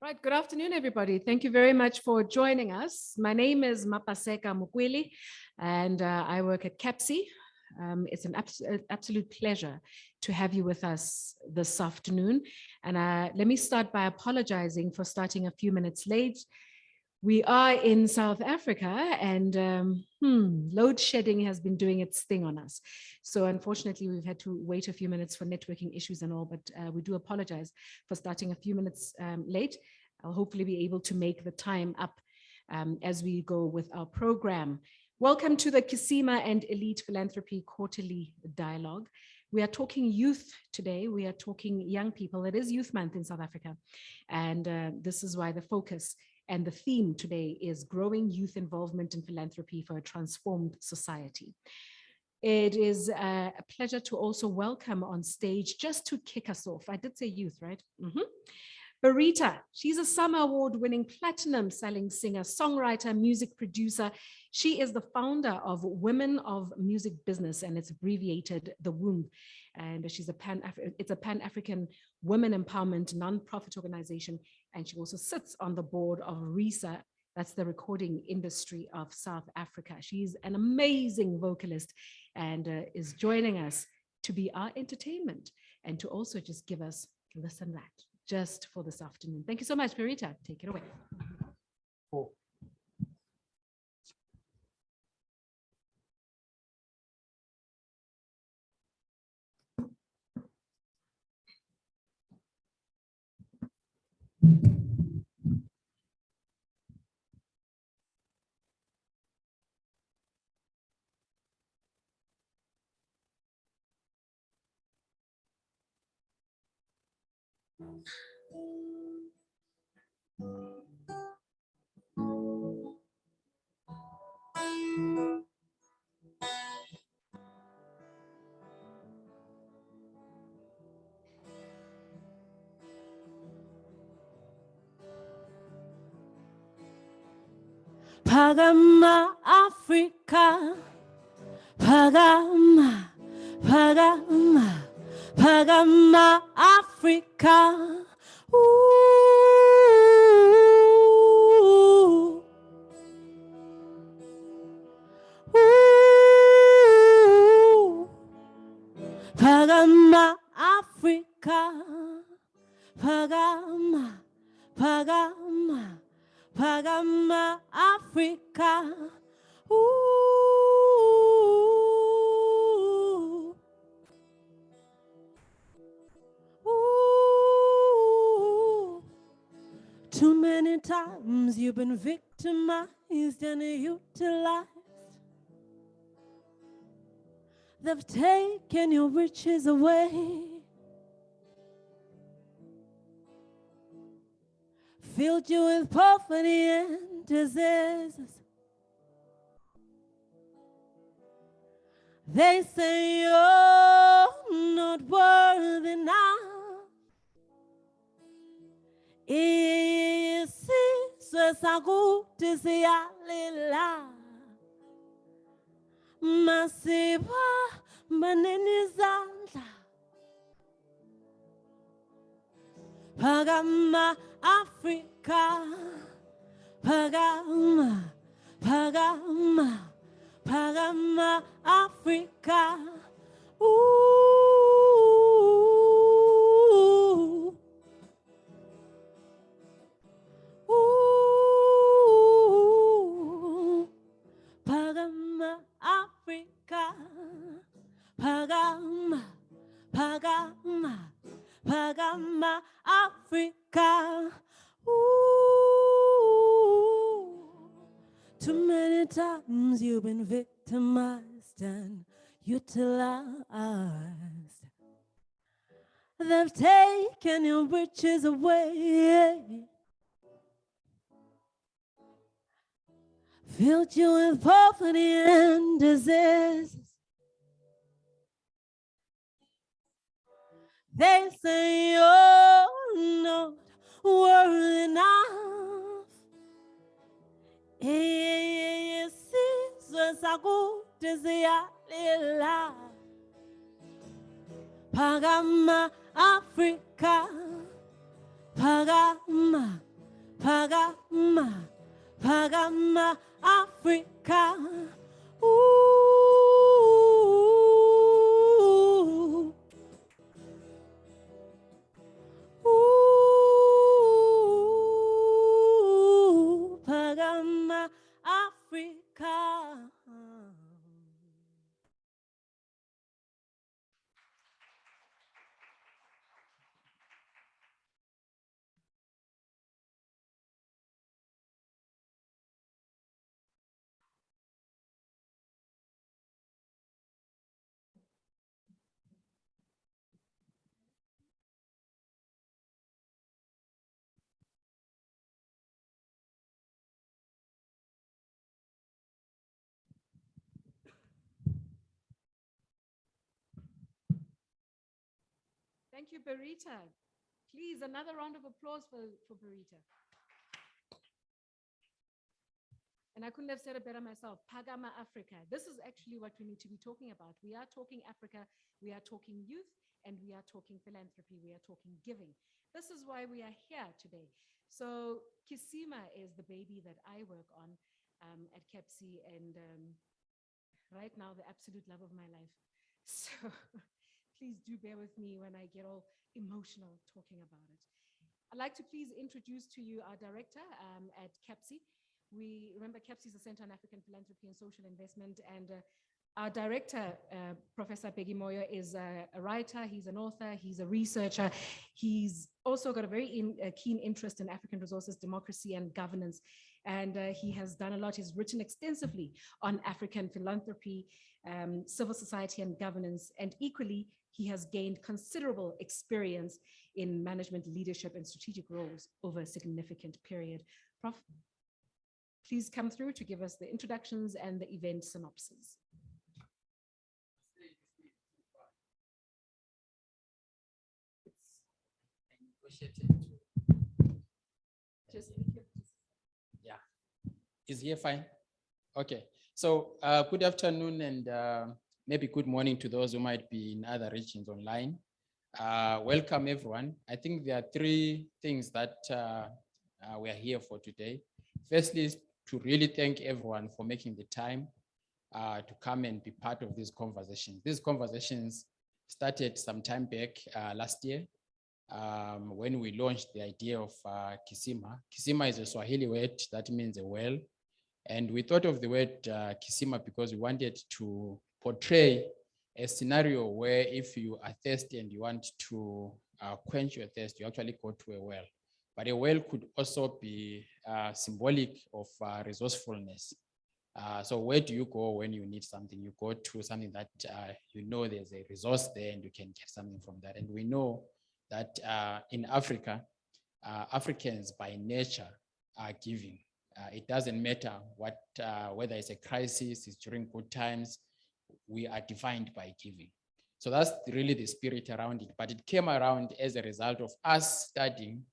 Right, good afternoon, everybody. Thank you very much for joining us. My name is Mapaseka Mukwili, and I work at CAPSI. It's an absolute pleasure to have you with us this afternoon. And let me start by apologizing for starting a few minutes late. We are in South Africa, and load shedding has been doing its thing on us. So unfortunately, we've had to wait a few minutes for networking issues and all, but we do apologize for starting a few minutes late. I'll hopefully be able to make the time up as we go with our program. Welcome to the Kisima and Elite Philanthropy Quarterly Dialogue. We are talking youth today. We are talking young people. It is Youth Month in South Africa. And this is why the focus and the theme today is growing youth involvement in philanthropy for a transformed society. It is a pleasure to also welcome on stage, just to kick us off. I did say youth, right? Berita, she's a Summer Award-winning platinum-selling singer, songwriter, music producer. She is the founder of Women of Music Business, and it's abbreviated the WOMB. And she's it's a Pan-African women empowerment nonprofit organization. And she also sits on the board of RISA, that's the recording industry of South Africa. She's an amazing vocalist and is joining us to be our entertainment and to also just give us listen that just for this afternoon. Thank you so much, Berita. Take it away. Oh. Pagama Africa, Pagama, Pagama, Pagama Africa. Ooh. Ooh. Pagama Africa, Pagama, Pagama. Pagama Africa. Ooh. Ooh. Too many times you've been victimized and utilized. They've taken your riches away, filled you with poverty and diseases. They say you're not worthy enough. Isizwe sakuthi siyalila, masiba maneni zandla. Pagama Africa, Pagama, Pagama, Pagama Africa. Ooh. Ooh. Pagama Africa, Pagama, Pagama, Pagama Africa. Ooh. Too many times you've been victimized and utilized. They've taken your riches away, filled you with poverty and disease. They say you're not worthy enough. Isizwe sakuthi siyalila, Pagama Africa, Pagama, Pagama, Pagama, Africa. Ooh, ooh, Pagama, Africa. Thank you, Berita. Please, another round of applause for Berita. And I couldn't have said it better myself. Pagama Africa. This is actually what we need to be talking about. We are talking Africa, we are talking youth, and we are talking philanthropy, we are talking giving. This is why we are here today. So Kisima is the baby that I work on at KEPSI, and right now, the absolute love of my life. So please do bear with me when I get all emotional talking about it. I'd like to please introduce to you our director at KEPSI. We remember KEPSI is a Center on African Philanthropy and Social Investment, and our director, Professor Peggy Moyo, is a writer, he's an author, he's a researcher. He's also got a very keen interest in African resources, democracy, and governance. And he has done a lot. He's written extensively on African philanthropy, civil society, and governance. And equally, he has gained considerable experience in management, leadership, and strategic roles over a significant period. Prof, please come through to give us the introductions and the event synopsis. Yeah, is here fine? Okay, so good afternoon and maybe good morning to those who might be in other regions online. Welcome everyone. I think there are three things that we are here for today. Firstly, is to really thank everyone for making the time to come and be part of these conversations. These conversations started some time back last year when we launched the idea of Kisima. Kisima is a Swahili word that means a well. And we thought of the word Kisima because we wanted to portray a scenario where if you are thirsty and you want to quench your thirst, you actually go to a well. But a well could also be symbolic of resourcefulness. So where do you go when you need something? You go to something that you know there's a resource there and you can get something from that. And we know that in Africa, Africans by nature are giving. It doesn't matter what, whether it's a crisis, it's during good times, we are defined by giving. So that's really the spirit around it. But it came around as a result of us studying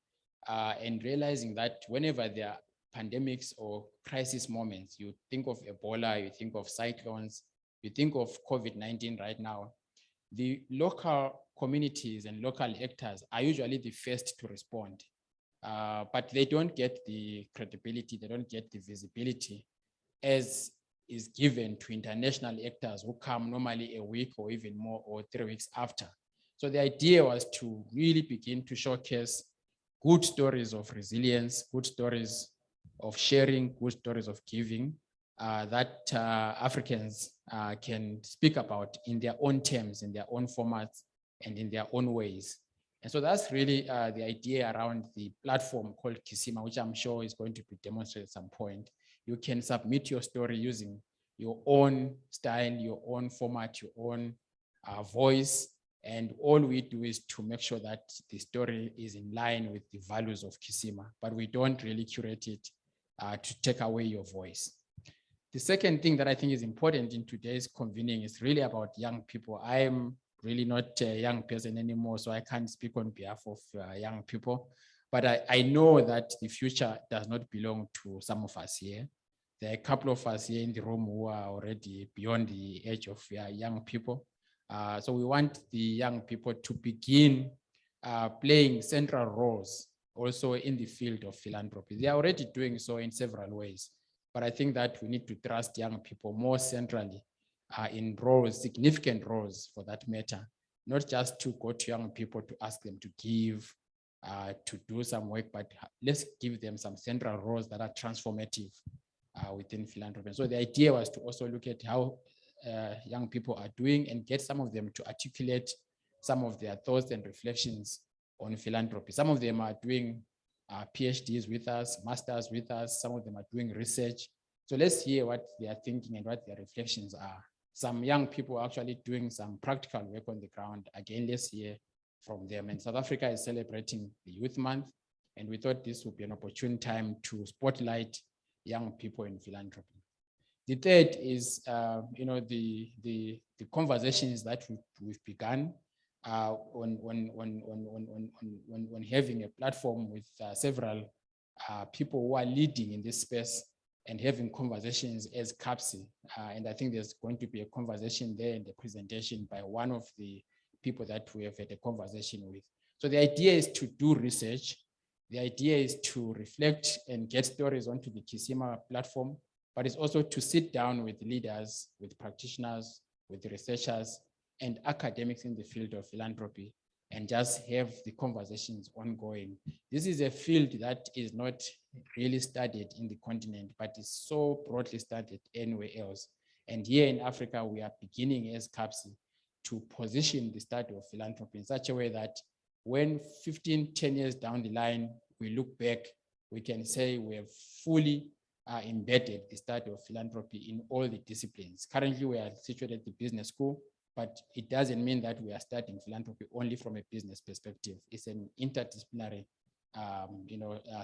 and realizing that whenever there are pandemics or crisis moments, you think of Ebola, you think of cyclones, you think of COVID-19 right now, the local communities and local actors are usually the first to respond. But they don't get the credibility, they don't get the visibility as is given to international actors who come normally a week or even more or 3 weeks after. So the idea was to really begin to showcase good stories of resilience, good stories of sharing, good stories of giving that Africans can speak about in their own terms, in their own formats, and in their own ways. And so that's really the idea around the platform called Kisima, which I'm sure is going to be demonstrated at some point. You can submit your story using your own style, your own format, your own voice. And all we do is to make sure that the story is in line with the values of Kisima, but we don't really curate it to take away your voice. The second thing that I think is important in today's convening is really about young people. I am really not a young person anymore, so I can't speak on behalf of young people. But I know that the future does not belong to some of us here. There are a couple of us here in the room who are already beyond the age of young people. So we want the young people to begin playing central roles also in the field of philanthropy. They are already doing so in several ways, but I think that we need to trust young people more centrally in roles, significant roles for that matter, not just to go to young people to ask them to give, to do some work, but let's give them some central roles that are transformative within philanthropy. So the idea was to also look at how young people are doing and get some of them to articulate some of their thoughts and reflections on philanthropy. Some of them are doing PhDs with us, masters with us. Some of them are doing research. So let's hear what they are thinking and what their reflections are. Some young people are actually doing some practical work on the ground. Again, let's hear from them. And South Africa is celebrating the Youth Month, and we thought this would be an opportune time to spotlight young people in philanthropy. The third is, the conversations that we've begun on having a platform with several people who are leading in this space and having conversations as CAPSI. And I think there's going to be a conversation there in the presentation by one of the people that we have had a conversation with. So the idea is to do research. The idea is to reflect and get stories onto the Kisima platform, but it's also to sit down with leaders, with practitioners, with researchers, and academics in the field of philanthropy, and just have the conversations ongoing. This is a field that is not really studied in the continent, but is so broadly studied anywhere else. And here in Africa, we are beginning as CAPSI to position the study of philanthropy in such a way that when 10 years down the line, we look back, we can say we have fully embedded the study of philanthropy in all the disciplines. Currently, we are situated at the business school, but it doesn't mean that we are studying philanthropy only from a business perspective. It's an interdisciplinary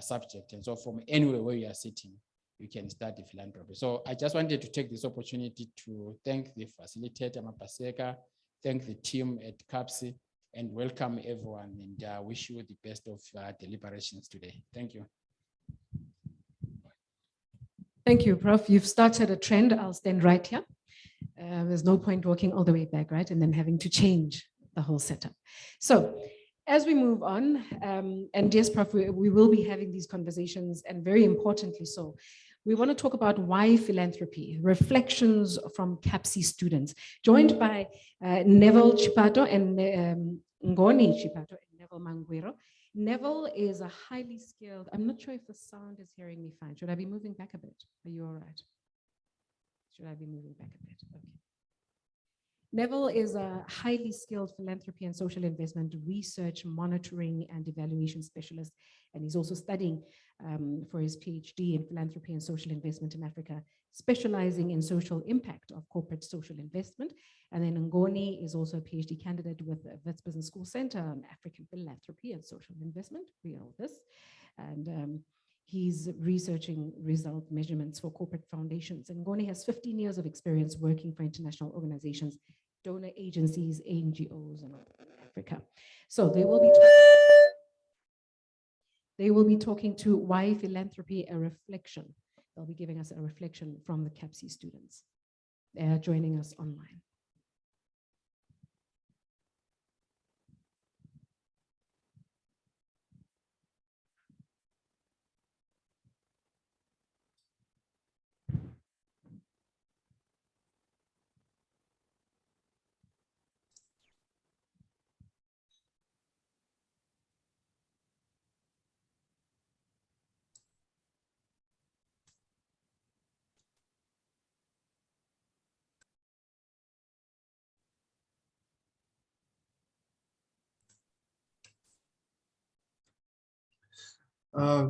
subject. And so from anywhere where you are sitting, you can study philanthropy. So I just wanted to take this opportunity to thank the facilitator, Mapaseka, thank the team at CAPSI, and welcome everyone, and wish you the best of deliberations today. Thank you. Thank you, Prof. You've started a trend. I'll stand right here. There's no point walking all the way back, right? And then having to change the whole setup. So as we move on, and yes, Prof, we will be having these conversations, and very importantly so, we want to talk about why philanthropy, reflections from CAPSI students, joined by Neville Chipato and Ngoni Chipato and Neville Manguero. Neville is a highly skilled, I'm not sure if the sound is hearing me fine. Should I be moving back a bit? Are you all right? Should I be moving back a bit? Okay. Neville is a highly skilled philanthropy and social investment research, monitoring, and evaluation specialist. And he's also studying for his PhD in philanthropy and social investment in Africa, specializing in social impact of corporate social investment. And then Ngoni is also a PhD candidate with the Wits Business School Center on African philanthropy and social investment. We know this. And he's researching result measurements for corporate foundations. And Ngoni has 15 years of experience working for international organizations, donor agencies, NGOs, and Africa. So they will be talking to why philanthropy a reflection. They'll be giving us a reflection from the CAPSI students. They are joining us online.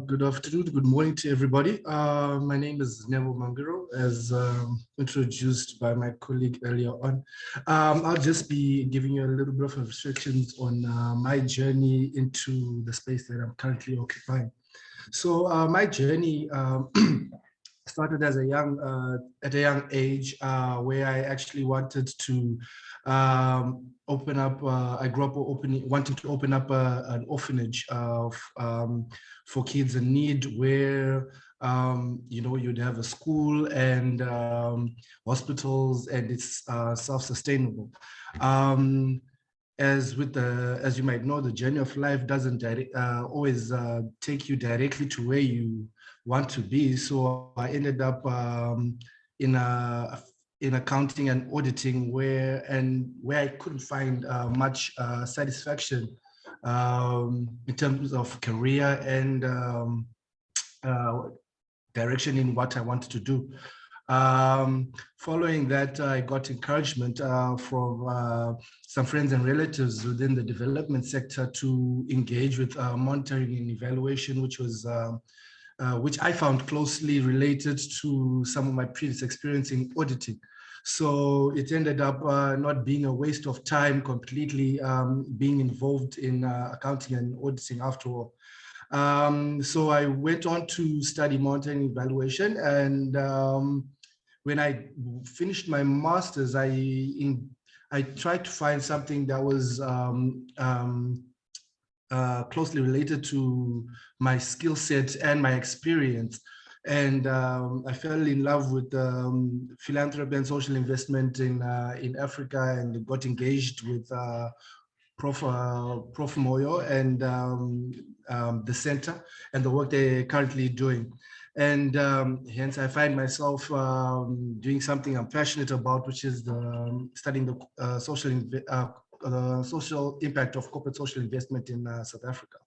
Good afternoon, good morning to everybody. My name is Neville Mangiro, as introduced by my colleague earlier on. I'll just be giving you a little bit of restrictions on my journey into the space that I'm currently occupying. So my journey started as at a young age, where I actually wanted to open up. I grew up wanting to open up an orphanage for kids in need, where you'd have a school and hospitals, and it's self-sustainable. as you might know, the journey of life doesn't always take you directly to where you want to be. So I ended up in accounting and auditing, where I couldn't find much satisfaction in terms of career and direction in what I wanted to do. Following that, I got encouragement from some friends and relatives within the development sector to engage with monitoring and evaluation, which I found closely related to some of my previous experience in auditing. So it ended up not being a waste of time completely, being involved in accounting and auditing after all. So I went on to study monitoring evaluation, and when I finished my master's, I tried to find something that was closely related to my skill set and my experience. And I fell in love with philanthropy and social investment in Africa, and got engaged with Prof. Moyo and the center and the work they're currently doing. And hence I find myself doing something I'm passionate about, which is studying the social impact of corporate social investment in South Africa.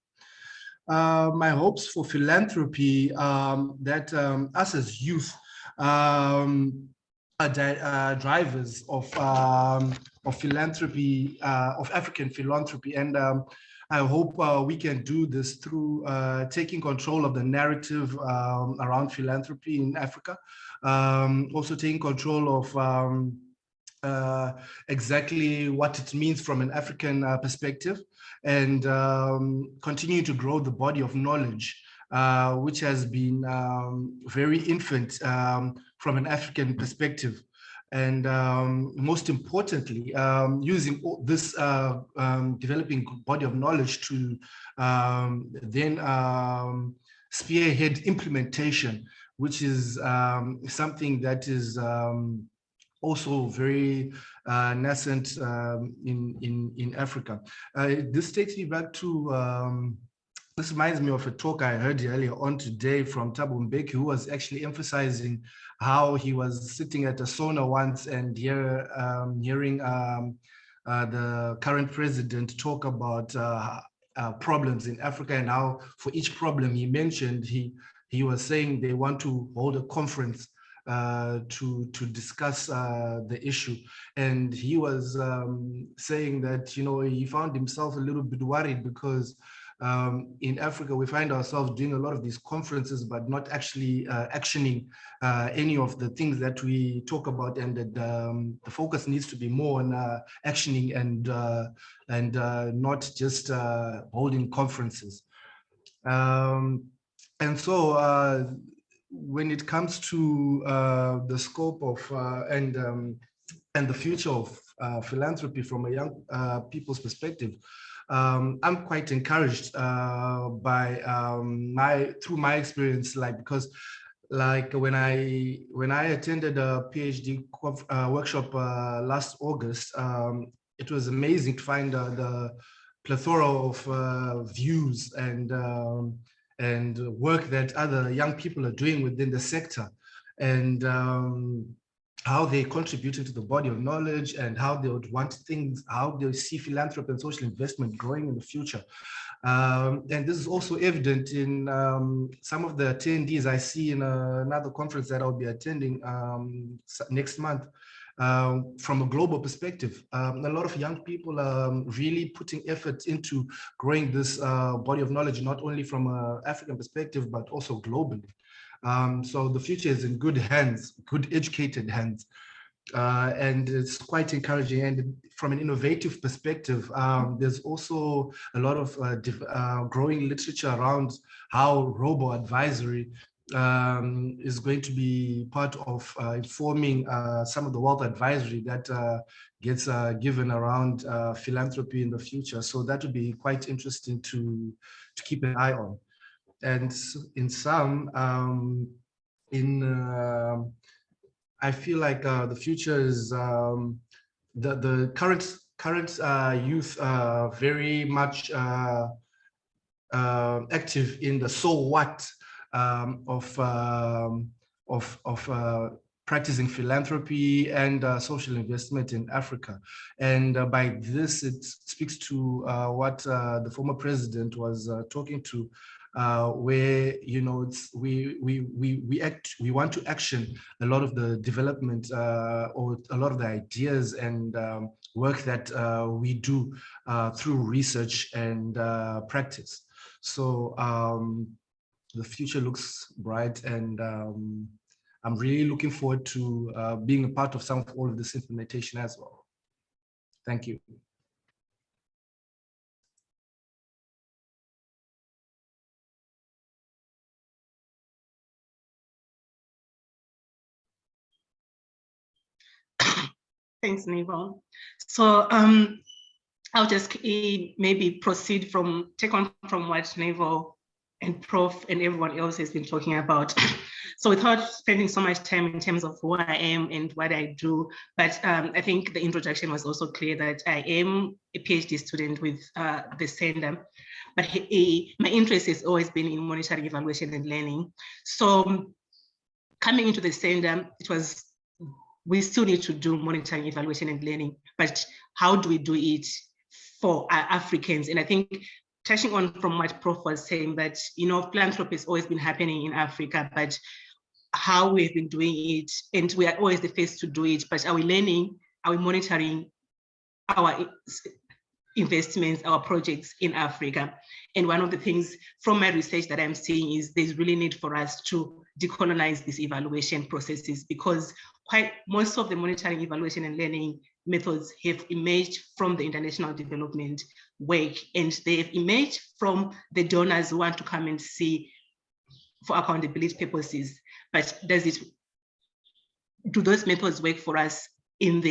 My hopes for philanthropy, that us as youth are drivers of philanthropy, of African philanthropy, and I hope we can do this through taking control of the narrative around philanthropy in Africa, also taking control of exactly what it means from an African perspective, and continue to grow the body of knowledge, which has been very infant from an African perspective. And most importantly, using this developing body of knowledge to then spearhead implementation, which is something that is also very nascent in Africa. This takes me back to, this reminds me of a talk I heard earlier on today from Thabo Mbeki, who was actually emphasizing how he was sitting at a sauna once and hearing the current president talk about problems in Africa, and how for each problem he mentioned, he was saying they want to hold a conference to discuss the issue. And he was saying that, you know, he found himself a little bit worried because in Africa, we find ourselves doing a lot of these conferences, but not actually actioning any of the things that we talk about, and that the focus needs to be more on actioning and not just holding conferences. And so when it comes to the scope of and the future of philanthropy from a young people's perspective, I'm quite encouraged by through my experience, because when I attended a PhD workshop last August, it was amazing to find the plethora of views and work that other young people are doing within the sector, and how they contributed to the body of knowledge, and how they would want things, how they see philanthropy and social investment growing in the future. And this is also evident in some of the attendees I see in another conference that I'll be attending next month. From a global perspective, a lot of young people are really putting effort into growing this body of knowledge, not only from an African perspective, but also globally. So the future is in good hands, good educated hands, and it's quite encouraging. And from an innovative perspective, there's also a lot of growing literature around how robo-advisory is going to be part of informing some of the wealth advisory that gets given around philanthropy in the future. So that would be quite interesting to keep an eye on. And in sum, I feel like the future is the current current youth very much active in the so what of practicing philanthropy and social investment in Africa. And by this, it speaks to what the former president was talking to, where, you know, we want to action a lot of the development or a lot of the ideas and work that we do through research and practice. So the future looks bright, and I'm really looking forward to being a part of some of all of this implementation as well. Thank you. Thanks, Nevo. So I'll just maybe proceed from, take on from what Nevo and Prof and everyone else has been talking about. So without spending so much time in terms of who I am and what I do, but I think the introduction was also clear that I am a PhD student with the center, but my interest has always been in monitoring, evaluation, and learning. So coming into the center, we still need to do monitoring, evaluation, and learning, but how do we do it for Africans? And I think touching on from what Prof was saying, that, you know, philanthropy has always been happening in Africa, but how we've been doing it, and we are always the first to do it, but are we learning, are we monitoring our investments, our projects in Africa? And one of the things from my research that I'm seeing is there's really need for us to decolonize these evaluation processes, because most of the monitoring, evaluation, and learning methods have emerged from the international development work, and they've emerged from the donors who want to come and see for accountability purposes. But do those methods work for us in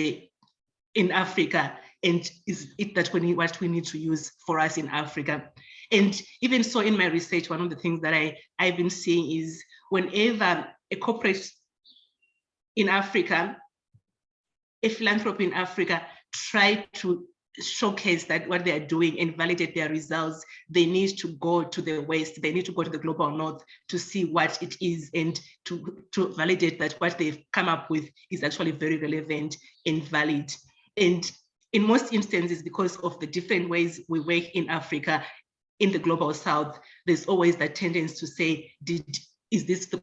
Africa? And is it that what we need to use for us in Africa? And even so, in my research, one of the things that I've been seeing is whenever a corporate in Africa, a philanthropy in Africa, try to showcase that what they are doing and validate their results, they need to go to the West, they need to go to the global North to see what it is, and to validate that what they've come up with is actually very relevant and valid. And in most instances, because of the different ways we work in Africa, in the global South, there's always that tendency to say, is this the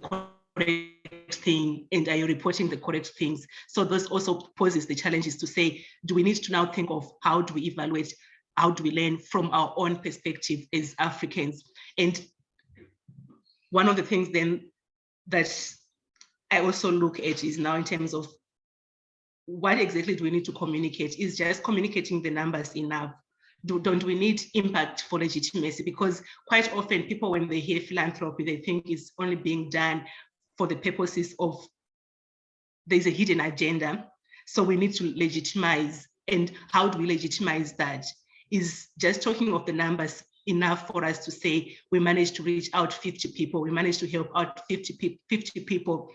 correct thing, and are you reporting the correct things? So this also poses the challenges to say, do we need to now think of how do we evaluate, how do we learn from our own perspective as Africans? And one of the things then that I also look at is now in terms of what exactly do we need to communicate? Is just communicating the numbers enough? Don't we need impact for legitimacy? Because quite often people, when they hear philanthropy, they think it's only being done for the purposes of, there's a hidden agenda. So we need to legitimize. And how do we legitimize that? Is just talking of the numbers enough for us to say we managed to reach out 50 people, we managed to help out 50 people,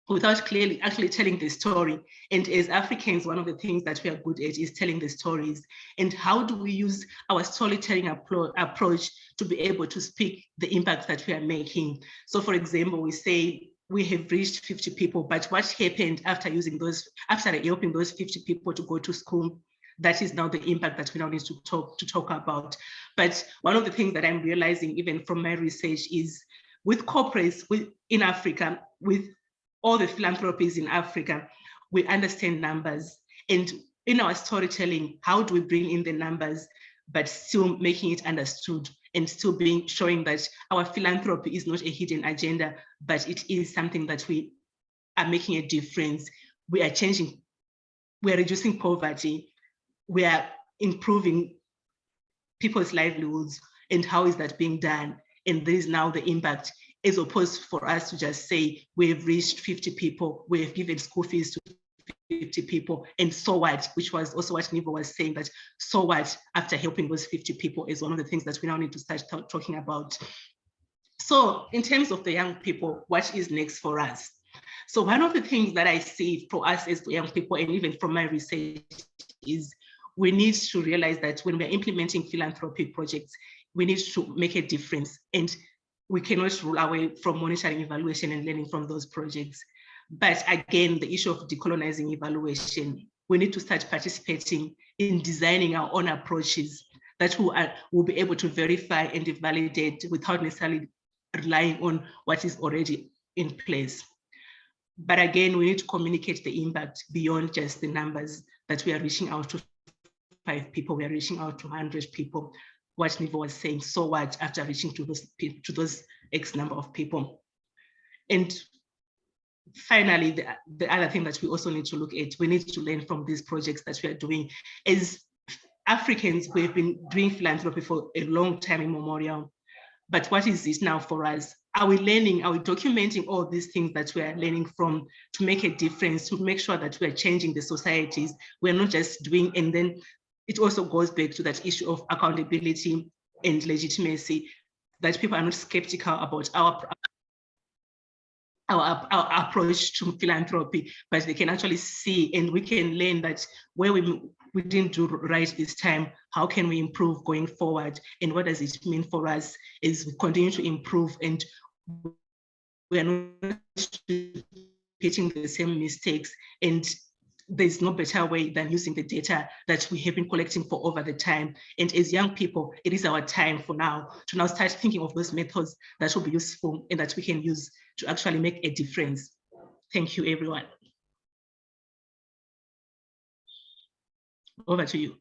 without clearly actually telling the story? And as Africans, one of the things that we are good at is telling the stories. And how do we use our storytelling approach to be able to speak the impact that we are making? So for example, we say we have reached 50 people, but what happened after helping those 50 people to go to school? That is now the impact that we now need to talk about. But one of the things that I'm realizing, even from my research, is with corporates in Africa, with all the philanthropies in Africa, we understand numbers. And in our storytelling, how do we bring in the numbers, but still making it understood, and still showing that our philanthropy is not a hidden agenda, but it is something that we are making a difference. We are changing, we are reducing poverty, we are improving people's livelihoods, and how is that being done? And there is now the impact, as opposed for us to just say, we've reached 50 people, we've given school fees to 50 people, and so what? Which was also what Nivo was saying, that so what after helping those 50 people is one of the things that we now need to start talking about. So in terms of the young people, what is next for us? So one of the things that I see for us as young people, and even from my research, is we need to realize that when we're implementing philanthropy projects, we need to make a difference, and we cannot rule away from monitoring, evaluation, and learning from those projects. But again, the issue of decolonizing evaluation, we need to start participating in designing our own approaches that will be able to verify and validate without necessarily relying on what is already in place. But again, we need to communicate the impact beyond just the numbers, that we are reaching out to 5 people, we are reaching out to 100 people. What Nivo was saying, so what after reaching to those X number of people. And finally, the other thing that we also need to look at, we need to learn from these projects that we are doing. As Africans, we've been doing philanthropy for a long time immemorial. But what is this now for us? Are we learning, are we documenting all these things that we are learning from to make a difference, to make sure that we are changing the societies? We're not just doing, and then it also goes back to that issue of accountability and legitimacy, that people are not skeptical about our approach to philanthropy, but they can actually see, and we can learn that where we didn't do right this time, how can we improve going forward? And what does it mean for us as we continue to improve, and we're not repeating the same mistakes, and there's no better way than using the data that we have been collecting for over the time. And as young people, it is our time for now to now start thinking of those methods that will be useful and that we can use to actually make a difference. Thank you, everyone. Over to you.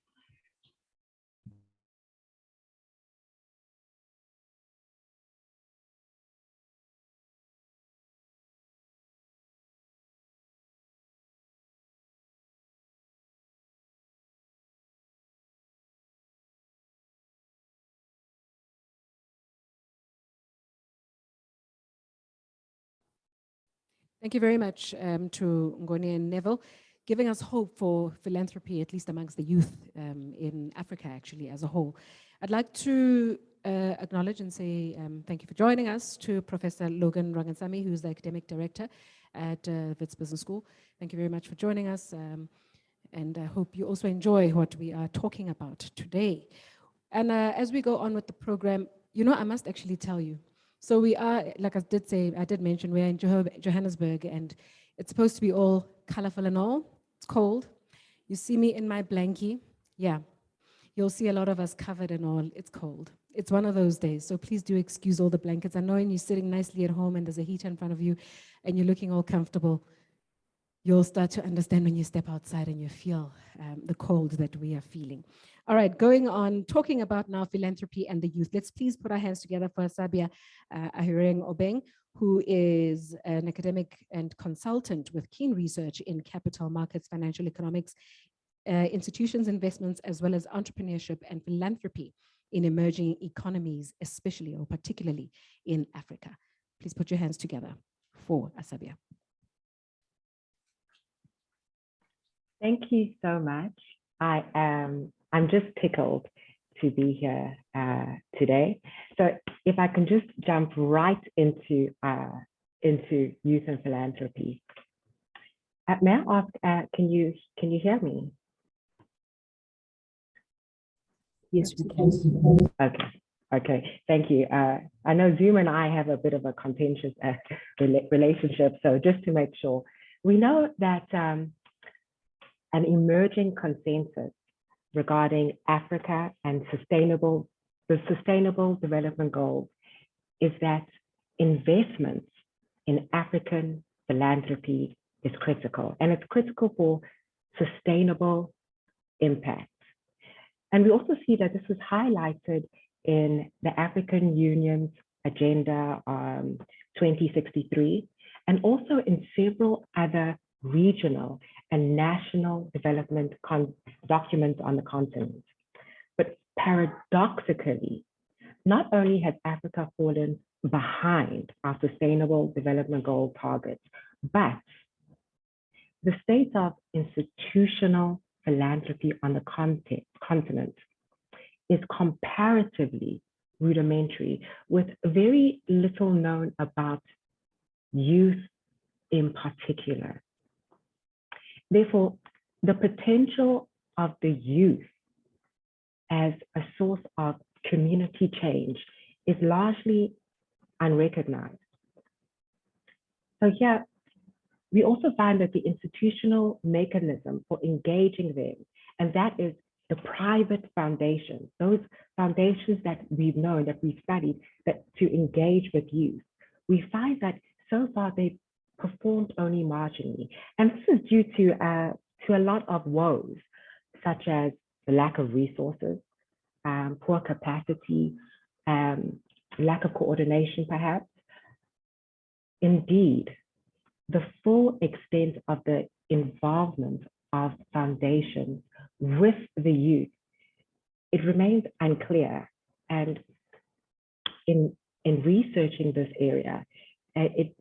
Thank you very much to Ngoni and Neville, giving us hope for philanthropy, at least amongst the youth in Africa, actually, as a whole. I'd like to acknowledge and say thank you for joining us to Professor Logan Rangansamy, who's the academic director at Wits Business School. Thank you very much for joining us, and I hope you also enjoy what we are talking about today. And as we go on with the program, you know, I must actually tell you, so we are, like I did mention, we're in Johannesburg, and it's supposed to be all colorful and all. It's cold. You see me in my blankie. Yeah, you'll see a lot of us covered and all. It's cold. It's one of those days, so please do excuse all the blankets. I know when you're sitting nicely at home and there's a heater in front of you and you're looking all comfortable, you'll start to understand when you step outside and you feel the cold that we are feeling. All right, going on, talking about now philanthropy and the youth. Let's please put our hands together for Sabia Ahireng Obeng, who is an academic and consultant with keen research in capital markets, financial economics, institutions, investments, as well as entrepreneurship and philanthropy in emerging economies, especially or particularly in Africa. Please put your hands together for Asabia. Thank you so much. I'm just tickled to be here today. So if I can just jump right into youth and philanthropy. May I ask, can you hear me? Yes, we can. Okay, thank you. I know Zoom and I have a bit of a contentious relationship, so just to make sure, we know that an emerging consensus regarding Africa and the Sustainable Development Goals is that investments in African philanthropy is critical, and it's critical for sustainable impact. And we also see that this was highlighted in the African Union's Agenda 2063, and also in several other regional and national development documents on the continent. But paradoxically, not only has Africa fallen behind our Sustainable Development Goal targets, but the state of institutional philanthropy on the continent is comparatively rudimentary, with very little known about youth in particular. Therefore, the potential of the youth as a source of community change is largely unrecognized. So here, we also find that the institutional mechanism for engaging them, and that is the private foundations, those foundations that we've known, that we've studied, that to engage with youth, we find that so far they've performed only marginally. And this is due to a lot of woes, such as the lack of resources, poor capacity, lack of coordination, perhaps. Indeed, the full extent of the involvement of foundations with the youth, it remains unclear. And in researching this area, it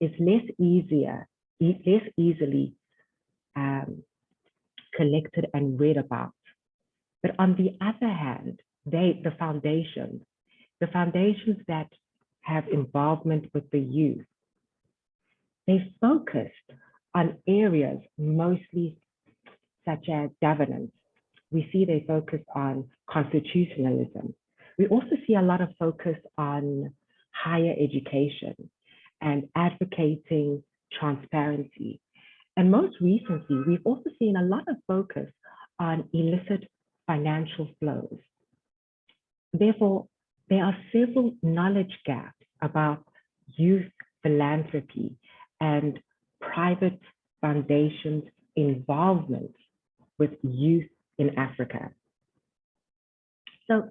is less easily collected and read about. But on the other hand, the foundations that have involvement with the youth, they focused on areas mostly such as governance. We see they focus on constitutionalism. We also see a lot of focus on higher education and advocating transparency. And most recently, we've also seen a lot of focus on illicit financial flows. Therefore, there are several knowledge gaps about youth philanthropy and private foundations' involvement with youth in Africa. So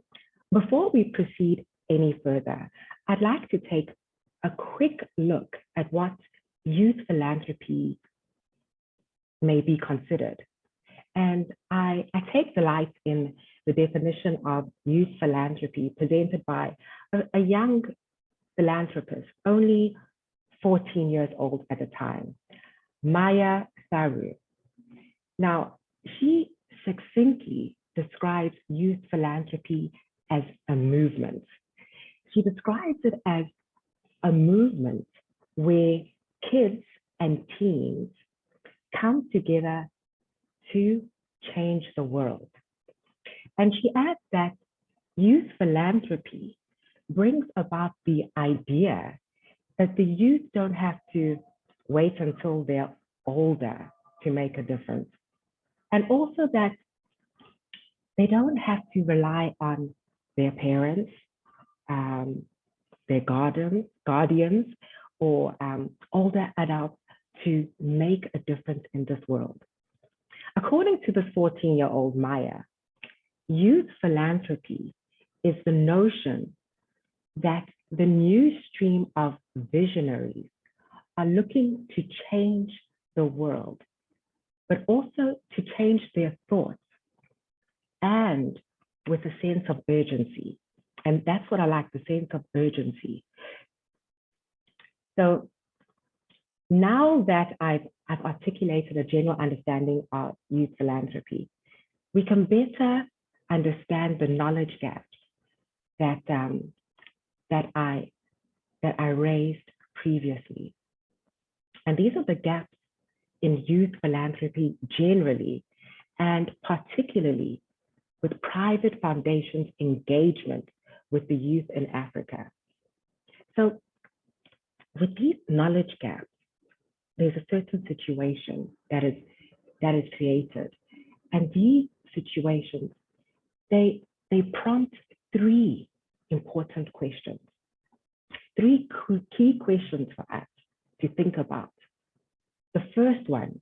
before we proceed any further, I'd like to take a quick look at what youth philanthropy may be considered. And I take delight in the definition of youth philanthropy presented by a young philanthropist, only 14 years old at the time, Maya Saru. Now, she succinctly describes youth philanthropy as a movement. She describes it as a movement where kids and teens come together to change the world. And she adds that youth philanthropy brings about the idea that the youth don't have to wait until they're older to make a difference. And also that they don't have to rely on their parents, their guardians, or older adults to make a difference in this world. According to the 14-year-old Maya, youth philanthropy is the notion that the new stream of visionaries are looking to change the world, but also to change their thoughts and with a sense of urgency. And that's what I like, the sense of urgency. So now that I've articulated a general understanding of youth philanthropy, we can better understand the knowledge gaps that I raised previously. And these are the gaps in youth philanthropy generally, and particularly with private foundations' engagement with the youth in Africa. So with these knowledge gaps, there's a certain situation that is created. And these situations, they prompt three important questions, three key questions for us to think about. The first one,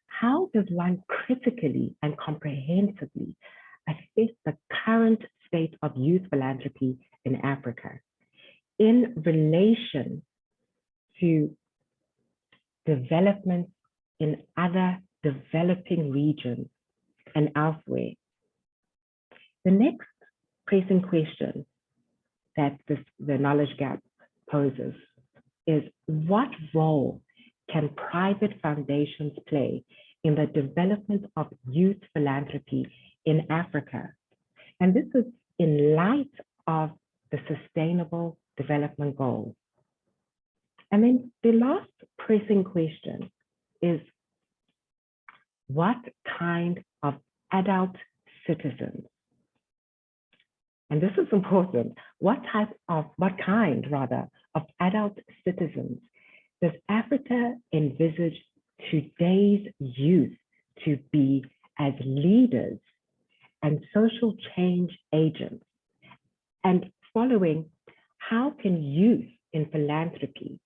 how does one critically and comprehensively assess the current state of youth philanthropy in Africa in relation to development in other developing regions and elsewhere? The next pressing question that the knowledge gap poses is, what role can private foundations play in the development of youth philanthropy in Africa? And this is in light of the Sustainable Development Goals. And then the last pressing question is, what kind of adult citizens, and this is important, what kind of adult citizens does Africa envisage today's youth to be as leaders and social change agents? And following, how can youth in philanthropy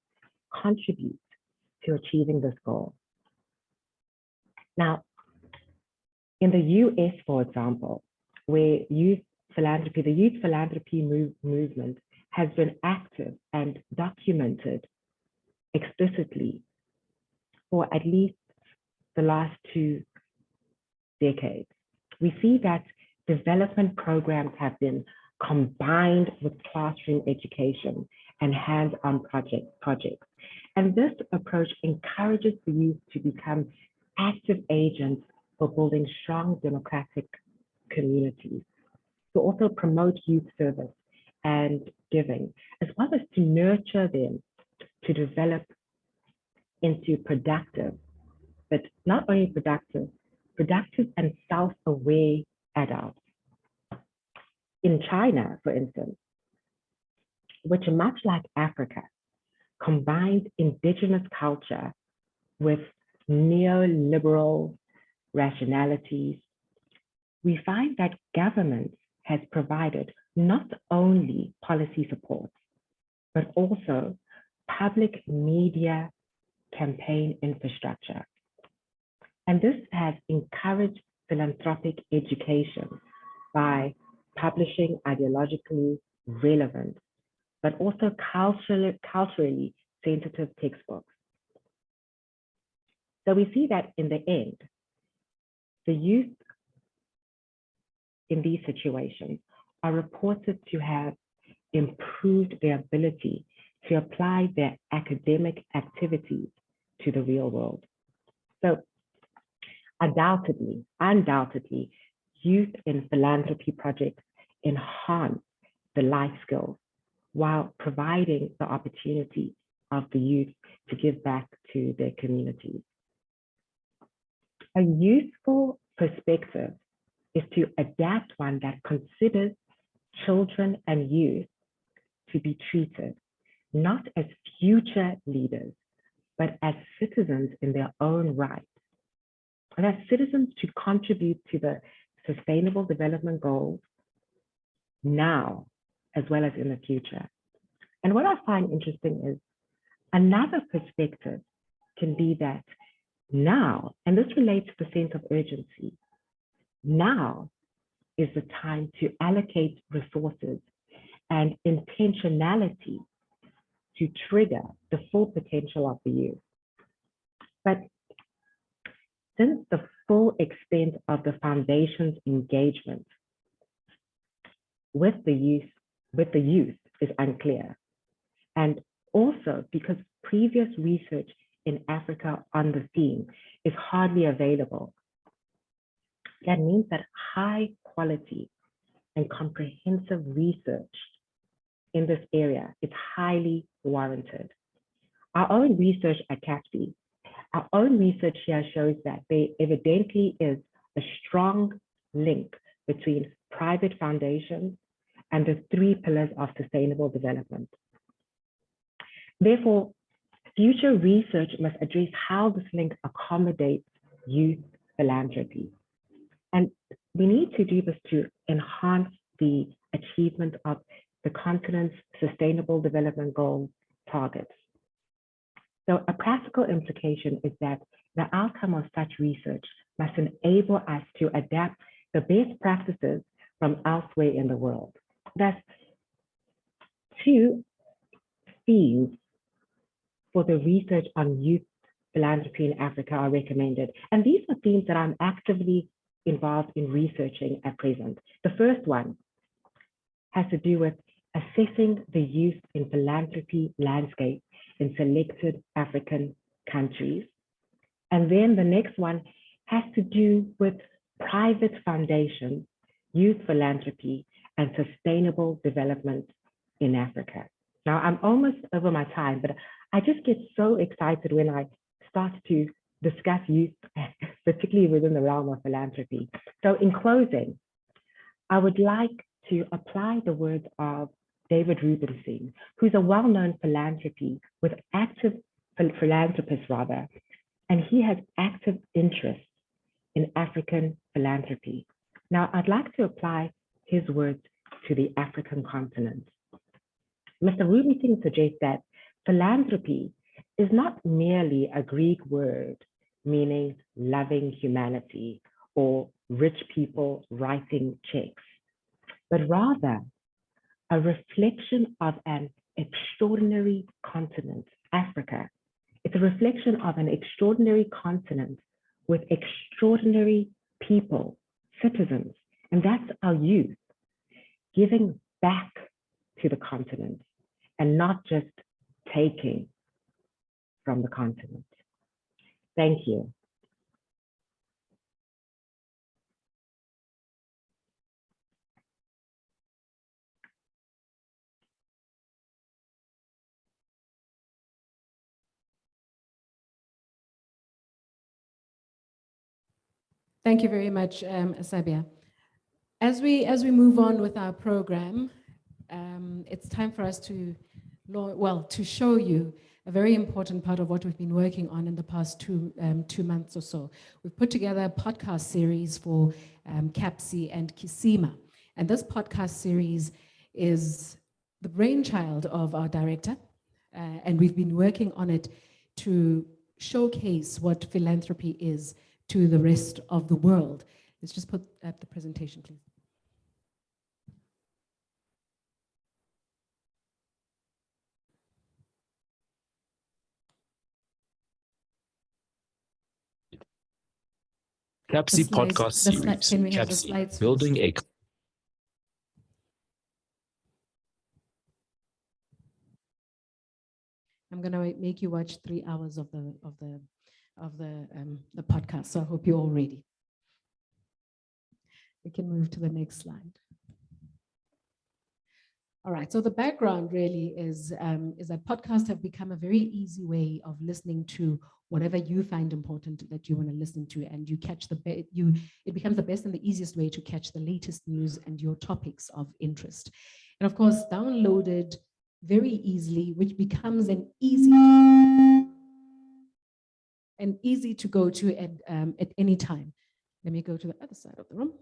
contribute to achieving this goal? Now, in the US, for example, where the youth philanthropy movement has been active and documented explicitly for at least the last 2 decades. We see that development programs have been combined with classroom education and hands-on projects. And this approach encourages the youth to become active agents for building strong democratic communities, to also promote youth service and giving, as well as to nurture them to develop into productive, but not only productive and self-aware adults. In China, for instance, which much like Africa, combined indigenous culture with neoliberal rationalities, we find that government has provided not only policy support, but also public media campaign infrastructure. And this has encouraged philanthropic education by publishing ideologically relevant, but also culturally sensitive textbooks. So we see that in the end, the youth in these situations are reported to have improved their ability to apply their academic activities to the real world. So undoubtedly, youth in philanthropy projects enhance the life skills while providing the opportunity of the youth to give back to their communities. A useful perspective is to adapt one that considers children and youth to be treated not as future leaders, but as citizens in their own right, and as citizens to contribute to the Sustainable Development Goals now, as well as in the future. And what I find interesting is another perspective can be that now, and this relates to the sense of urgency, now is the time to allocate resources and intentionality to trigger the full potential of the youth. But since the full extent of the foundation's engagement with the youth is unclear, and also because previous research in Africa on the theme is hardly available, that means that high quality and comprehensive research in this area is highly warranted. Our own research at CAPSI, our own research here shows that there evidently is a strong link between private foundations and the 3 pillars of sustainable development. Therefore, future research must address how this link accommodates youth philanthropy. And we need to do this to enhance the achievement of the continent's Sustainable Development Goal targets. So a practical implication is that the outcome of such research must enable us to adapt the best practices from elsewhere in the world. Thus, 2 themes for the research on youth philanthropy in Africa are recommended. And these are themes that I'm actively involved in researching at present. The first one has to do with assessing the youth in philanthropy landscape in selected African countries. And then the next one has to do with private foundations, youth philanthropy, and sustainable development in Africa. Now, I'm almost over my time, but I just get so excited when I start to discuss youth, particularly within the realm of philanthropy. So in closing, I would like to apply the words of David Rubenstein, who's a well-known philanthropist, and he has active interest in African philanthropy. Now, I'd like to apply his words to the African continent. Mr. Rubenstein suggests that philanthropy is not merely a Greek word meaning loving humanity or rich people writing checks, but rather a reflection of an extraordinary continent, Africa. It's a reflection of an extraordinary continent with extraordinary people, citizens, and that's our youth, giving back to the continent and not just taking from the continent. Thank you. Thank you very much, Sabia. As we move on with our program, it's time for us to show you a very important part of what we've been working on in the past 2 months or so. We've put together a podcast series for CAPSI and Kisima. And this podcast series is the brainchild of our director. And we've been working on it to showcase what philanthropy is to the rest of the world. Let's just put up the presentation, please. CAPSI podcast series. Can we have the CAPSI, slides building first? a I'm going to make you watch 3 hours of the podcast. So I hope you're all ready. We can move to the next slide. All right. So the background really is that podcasts have become a very easy way of listening to whatever you find important that you want to listen to, and you catch it becomes the best and the easiest way to catch the latest news and your topics of interest. And of course, downloaded very easily, which becomes an easy to go to at any time. Let me go to the other side of the room.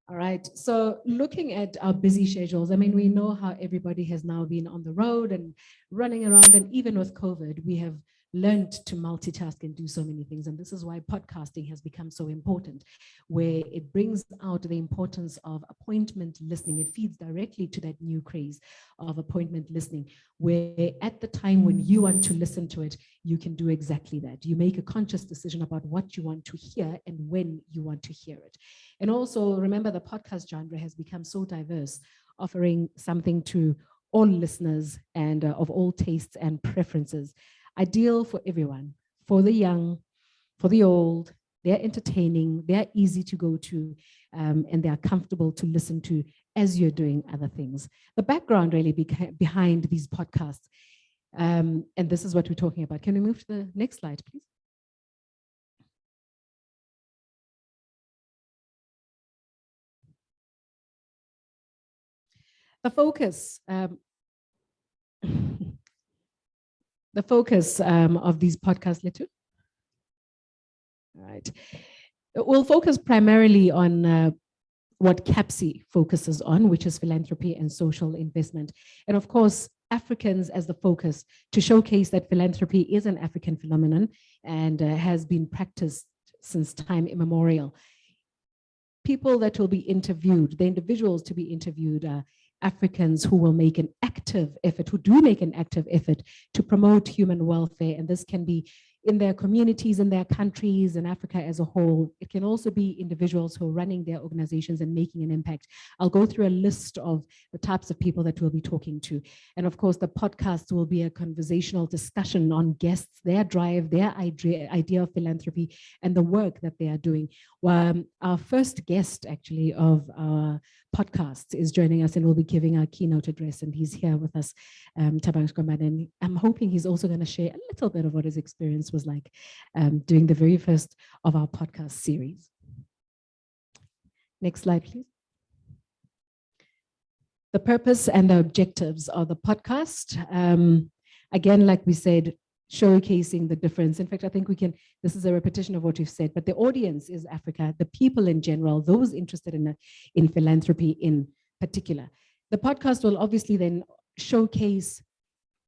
All right, so looking at our busy schedules, I mean, we know how everybody has now been on the road and running around, and even with COVID, we have learned to multitask and do so many things. And this is why podcasting has become so important, where it brings out the importance of appointment listening. It feeds directly to that new craze of appointment listening, where at the time when you want to listen to it, you can do exactly that. You make a conscious decision about what you want to hear and when you want to hear it. And also remember, the podcast genre has become so diverse, offering something to all listeners and of all tastes and preferences. Ideal for everyone, for the young, for the old. They're entertaining, they're easy to go to, and they're comfortable to listen to as you're doing other things. The background really behind these podcasts, and this is what we're talking about. Can we move to the next slide, please? The focus. The focus of these podcasts, Letu. All right. We'll focus primarily on what CAPSI focuses on, which is philanthropy and social investment. And of course, Africans as the focus, to showcase that philanthropy is an African phenomenon and has been practiced since time immemorial. People that will be interviewed, the individuals to be interviewed are Africans who will make an active effort, who do make an active effort to promote human welfare. And this can be in their communities, in their countries, in Africa as a whole. It can also be individuals who are running their organizations and making an impact. I'll go through a list of the types of people that we'll be talking to. And of course, the podcast will be a conversational discussion on guests, their drive, their idea of philanthropy, and the work that they are doing. Our first guest, actually, of our podcast is joining us and will be giving our keynote address, and he's here with us, Thabang Skomane, and I'm hoping he's also going to share a little bit of what his experience was like doing the very first of our podcast series. Next slide, please. The purpose and the objectives of the podcast. Again, like we said, showcasing the difference. In fact, I think this is a repetition of what you've said, but the audience is Africa, the people in general, those interested in philanthropy in particular. The podcast will obviously then showcase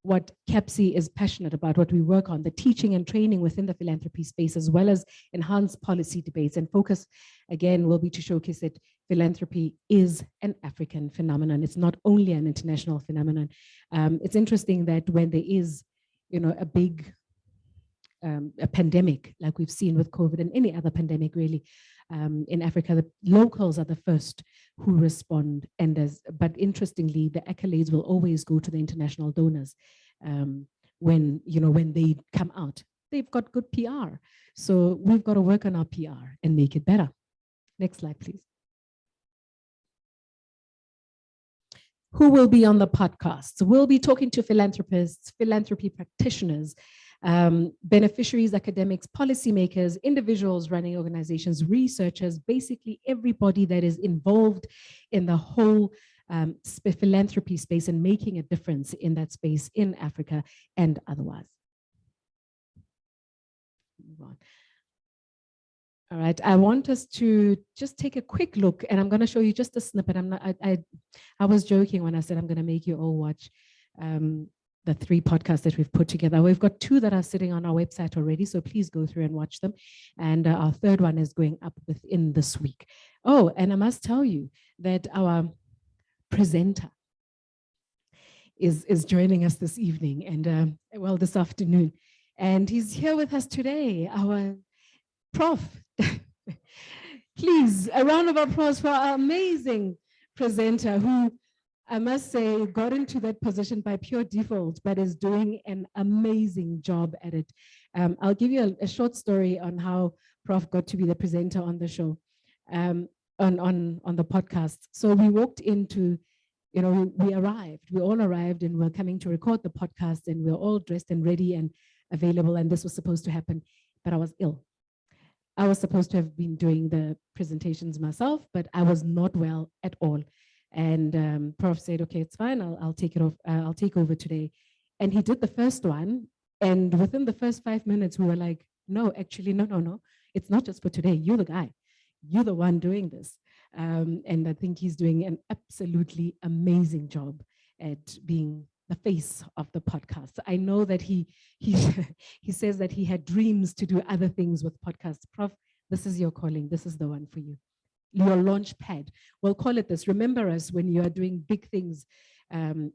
what CAPSI is passionate about, what we work on, the teaching and training within the philanthropy space, as well as enhance policy debates. And focus, again, will be to showcase that philanthropy is an African phenomenon. It's not only an international phenomenon. It's interesting that when there is a big a pandemic like we've seen with COVID and any other pandemic really in Africa, the locals are the first who respond. But interestingly, the accolades will always go to the international donors when they come out. They've got good PR. So we've got to work on our PR and make it better. Next slide, please. Who will be on the podcast? We'll be talking to philanthropists, philanthropy practitioners, beneficiaries, academics, policymakers, individuals running organizations, researchers, basically everybody that is involved in the whole philanthropy space and making a difference in that space in Africa and otherwise. Move on. All right, I want us to just take a quick look, and I'm going to show you just a snippet. I was joking when I said I'm going to make you all watch the 3 podcasts that we've put together. We've got 2 that are sitting on our website already, so please go through and watch them. And our 3rd one is going up within this week. Oh, and I must tell you that our presenter is joining us this evening, and this afternoon. And he's here with us today, our Prof. Please, a round of applause for our amazing presenter who, I must say, got into that position by pure default, but is doing an amazing job at it. I'll give you a short story on how Prof got to be the presenter on the show, on the podcast. So we walked into, we all arrived and we're coming to record the podcast, and we're all dressed and ready and available, and this was supposed to happen, but I was ill. I was supposed to have been doing the presentations myself, but I was not well at all. And Prof said, okay, it's fine. I'll take it off. I'll take over today. And he did the first one. And within the first 5 minutes, we were like, no, actually, no. It's not just for today. You're the guy. You're the one doing this. And I think he's doing an absolutely amazing job at being the face of the podcast. I know that he says that he had dreams to do other things with podcasts. Prof, this is your calling. This is the one for you. Your launch pad. We'll call it this. Remember us when you are doing big things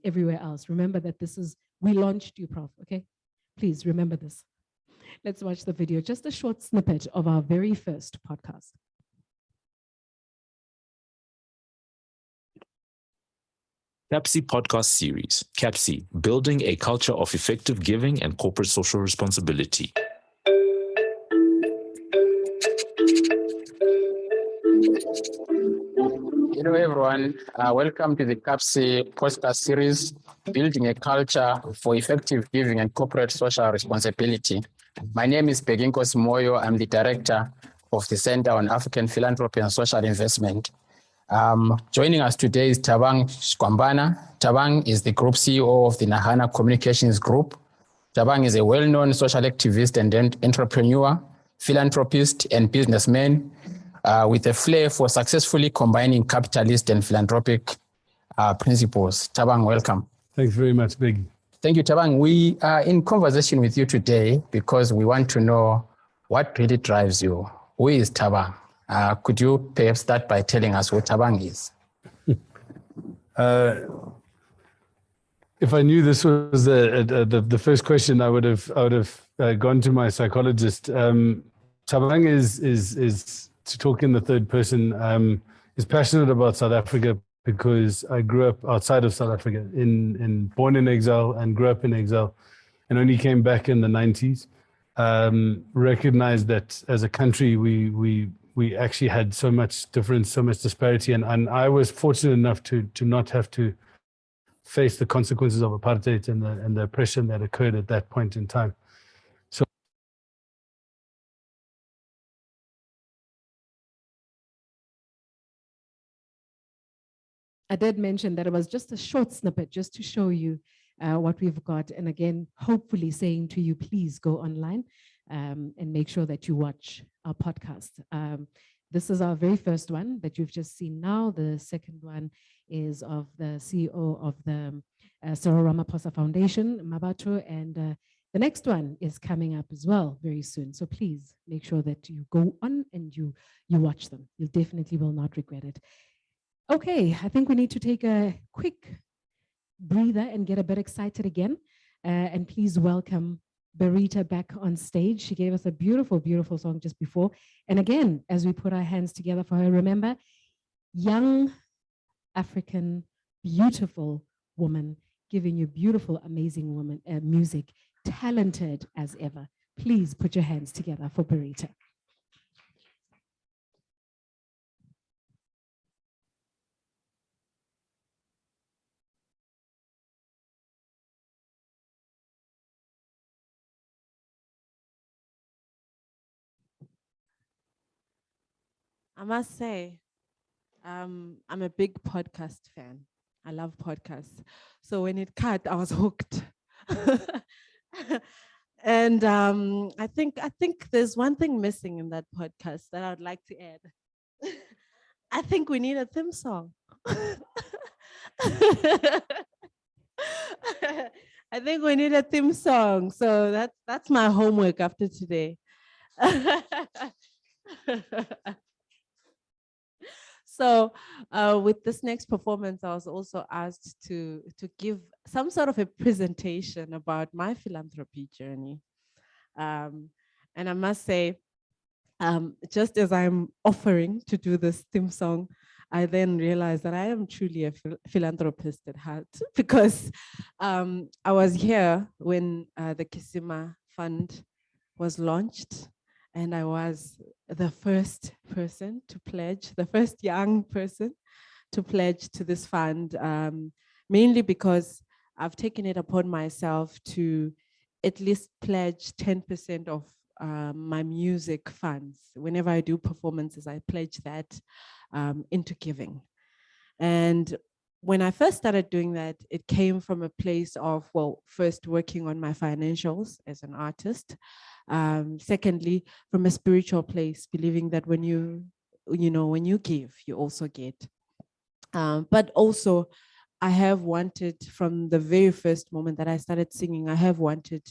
everywhere else. Remember that we launched you, Prof, okay? Please remember this. Let's watch the video. Just a short snippet of our very first podcast. CAPSI podcast series, CAPSI, Building a Culture of Effective Giving and Corporate Social Responsibility. Hello, everyone. Welcome to the CAPSI podcast series, Building a Culture for Effective Giving and Corporate Social Responsibility. My name is Beginkos Moyo. I'm the Director of the Center on African Philanthropy and Social Investment. Joining us today is Thabang Skomane. Thabang is the Group CEO of the Nahana Communications Group. Thabang is a well-known social activist and entrepreneur, philanthropist, and businessman with a flair for successfully combining capitalist and philanthropic principles. Thabang, welcome. Thanks very much, Big. Thank you, Thabang. We are in conversation with you today because we want to know what really drives you. Who is Thabang? Could you perhaps start by telling us what Thabang is? If I knew this was the first question, I would have gone to my psychologist. Tabang is to talk in the third person. Is passionate about South Africa because I grew up outside of South Africa, born in exile and grew up in exile, and only came back in the 90s. Recognized that as a country we actually had so much difference, so much disparity, and I was fortunate enough to not have to face the consequences of apartheid and the oppression that occurred at that point in time. So I did mention that it was just a short snippet just to show you what we've got. And again, hopefully saying to you, please go online and make sure that you watch our podcast. This is our very first one that you've just seen now. The second one is of the CEO of the Cyril Ramaphosa Foundation, Mabato, and the next one is coming up as well very soon. So please make sure that you go on and you watch them. You definitely will not regret it. Okay, I think we need to take a quick breather and get a bit excited again. And please welcome Berita back on stage. She gave us a beautiful, beautiful song just before. And again, as we put our hands together for her, remember, young African, beautiful woman, giving you beautiful, amazing woman music, talented as ever. Please put your hands together for Berita. I must say, I'm a big podcast fan. I love podcasts. So when it cut, I was hooked. And I think there's one thing missing in that podcast that I would like to add. I think we need a theme song. I think we need a theme song. So that's my homework after today. So with this next performance, I was also asked to give some sort of a presentation about my philanthropy journey. And I must say, just as I'm offering to do this theme song, I then realized that I am truly a philanthropist at heart, because I was here when the Kisima Fund was launched. And I was the first person to pledge, the first young person to pledge to this fund, mainly because I've taken it upon myself to at least pledge 10% of my music funds. Whenever I do performances, I pledge that into giving. And when I first started doing that, it came from a place of, well, first working on my financials as an artist. Secondly, from a spiritual place, believing that when you give, you also get. But also, I have wanted, from the very first moment that I started singing, I have wanted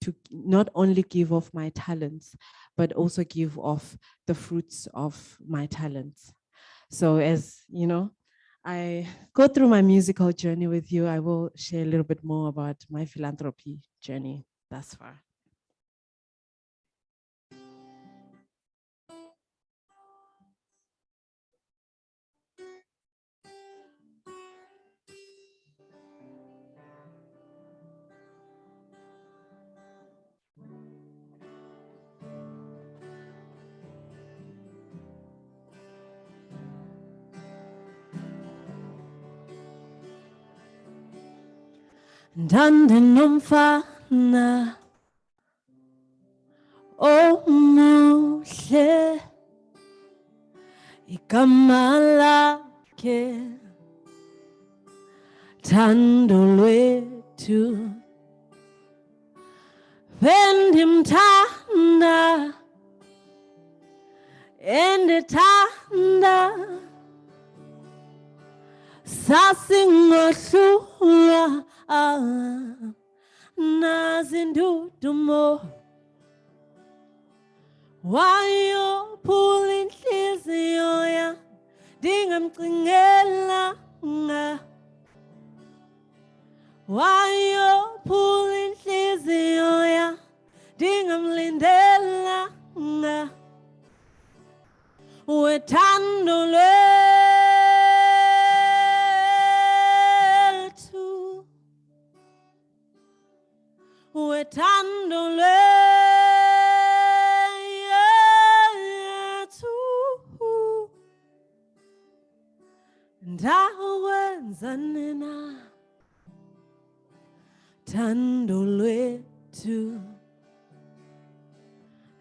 to not only give off my talents, but also give off the fruits of my talents. So as you know, I go through my musical journey with you, I will share a little bit more about my philanthropy journey thus far. Ndande nomfana omuhle igama lakhe thando lwethu bendimthanda endithanda sasingohlulwa nazindudumo wayophula inhliziyo yam ndingamcingelanga wayophula inhliziyo yam dingamlindela wethando lwethu, wethando lwethu, ndawenza na thando lwethu,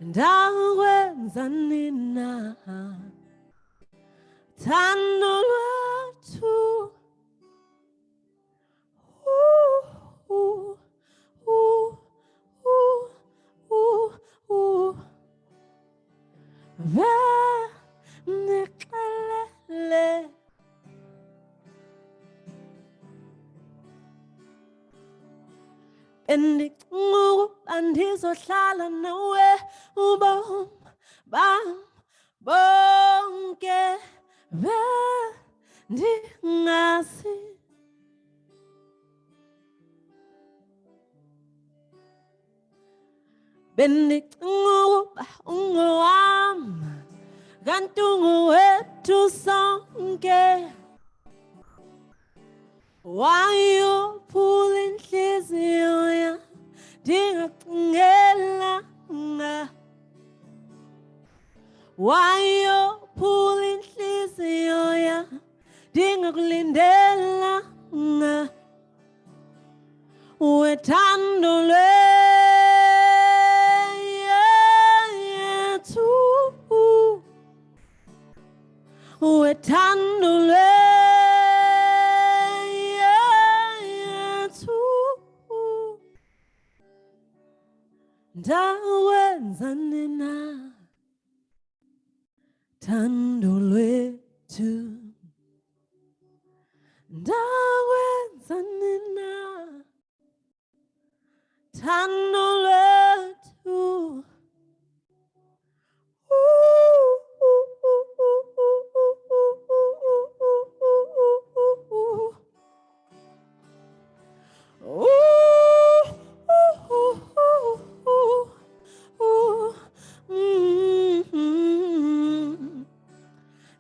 ndawenza na thando lwethu, bendikelele andizohlala nawe ubomi bam bonke, bendingazi bendicinga ungowam kanti ungowethu sonke, wayophula inhliziyo yam ndingacingelanga, wayophula inhliziyo yam ndingakulindelanga, wethando lwethu, wethando lwethu, ndawenza na thando lwethu, ndawenza na thando lwethu,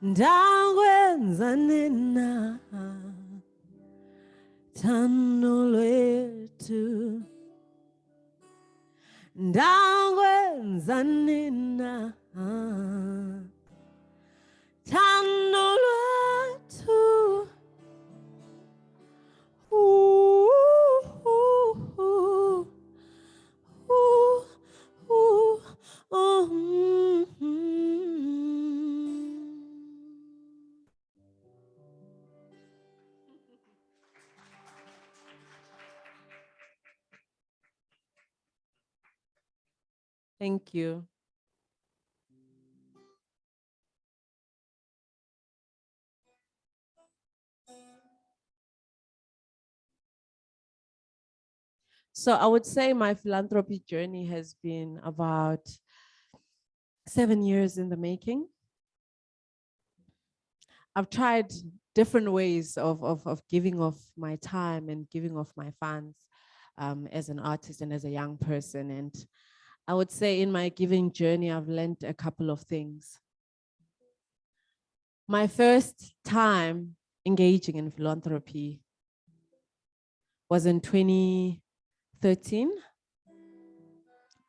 ndawenza na thando lwethu, ndawenza na thando lwethu, Thank you. So I would say my philanthropy journey has been about 7 years in the making. I've tried different ways of giving of my time and giving of my funds as an artist and as a young person. And I would say in my giving journey, I've learned a couple of things. My first time engaging in philanthropy was in 2013.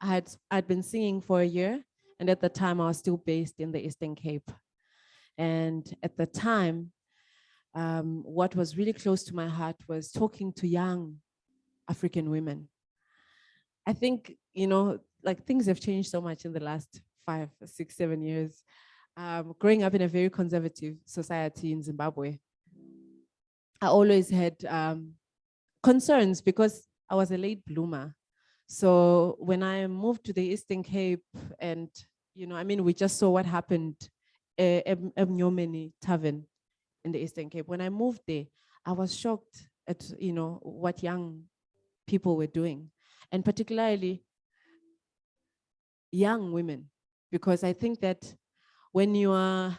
I'd been singing for a year, and at the time I was still based in the Eastern Cape. And at the time, what was really close to my heart was talking to young African women. I think, you know, like things have changed so much in the last 5, 6, 7 years. Growing up in a very conservative society in Zimbabwe, I always had concerns because I was a late bloomer. So when I moved to the Eastern Cape and, you know, I mean, we just saw what happened at Mnyomeni Tavern in the Eastern Cape. When I moved there, I was shocked at, you know, what young people were doing, and particularly young women, because I think that when you are,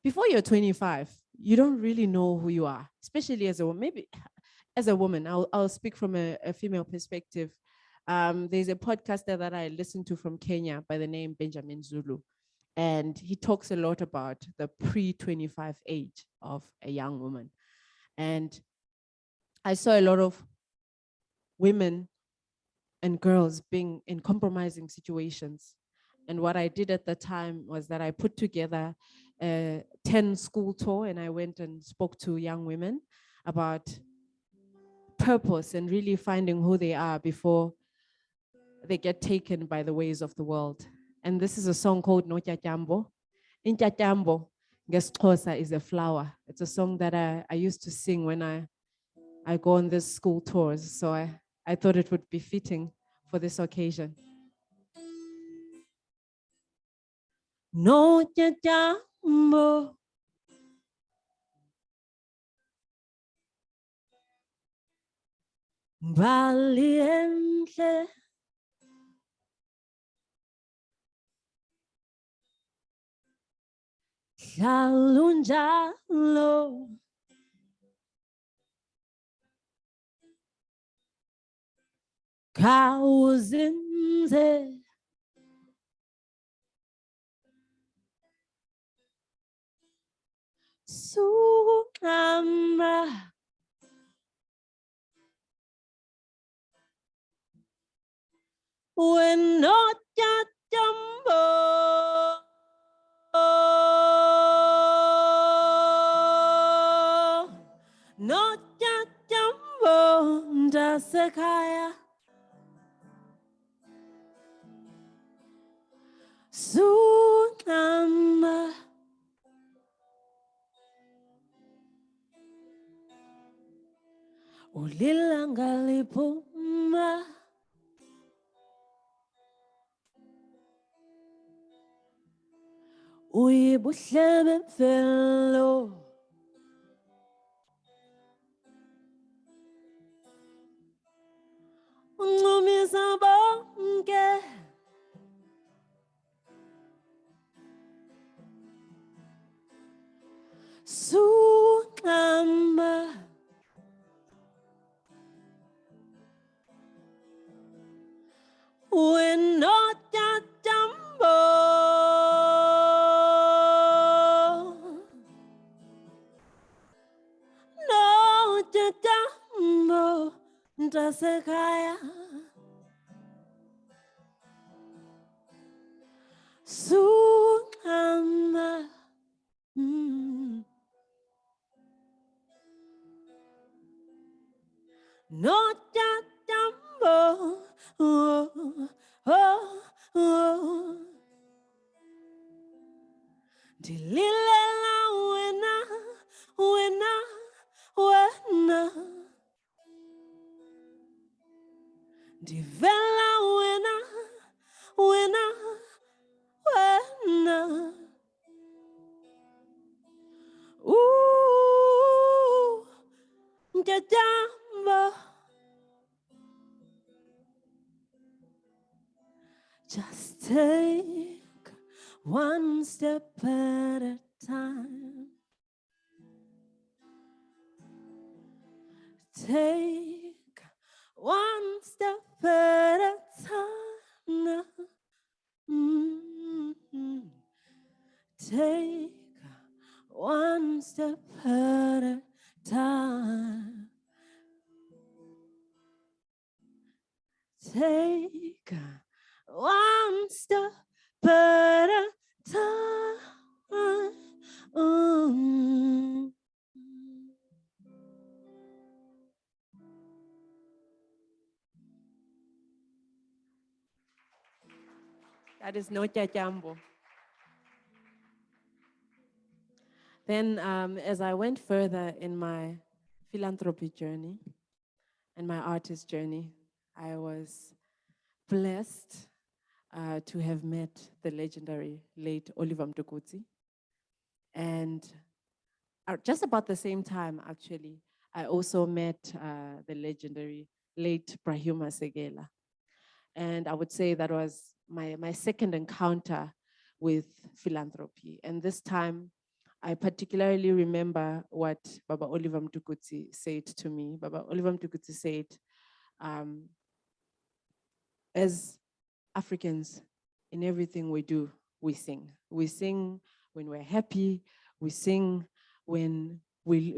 before you're 25, you don't really know who you are, especially as a woman. Maybe as a woman, I'll speak from a female perspective. There's a podcaster that I listen to from Kenya by the name Benjamin Zulu. And he talks a lot about the pre-25 age of a young woman. And I saw a lot of women and girls being in compromising situations. And what I did at the time was that I put together a 10 school tour, and I went and spoke to young women about purpose and really finding who they are before they get taken by the ways of the world. And this is a song called No Tyatyambo. In Tyatyambo, ngesiXhosa is a flower. It's a song that I used to sing when I go on these school tours. So I thought it would be fitting for this occasion. No Tyatyambo, valiente, Salunjalo, Kauzinze, Sukama, when not Tyatyambo. No Tyatyambo ndasekaya Sukama ulilanga liphuma uyibuhle bemvelo uncumisa bonke Sukama when not Tyatyambo. No Tyatyambo ndasekaya Sukama. No Tyatyambo. Oh, oh, oh. Dililela wena. Divela wena. Ooh, Tyatyambo. Just take one step at a time. Take one step at a time. Take one step at a time. Take one step at a time. That is No Tyatyambo. Then as I went further in my philanthropy journey and my artist journey, I was blessed to have met the legendary late Oliver Mtukudzi. And just about the same time, actually, I also met the legendary late Brahima Segela. And I would say that was my second encounter with philanthropy. And this time, I particularly remember what Baba Oliver Mtukudzi said to me. Baba Oliver Mtukudzi said, as Africans, in everything we do, we sing. We sing when we're happy. We sing when we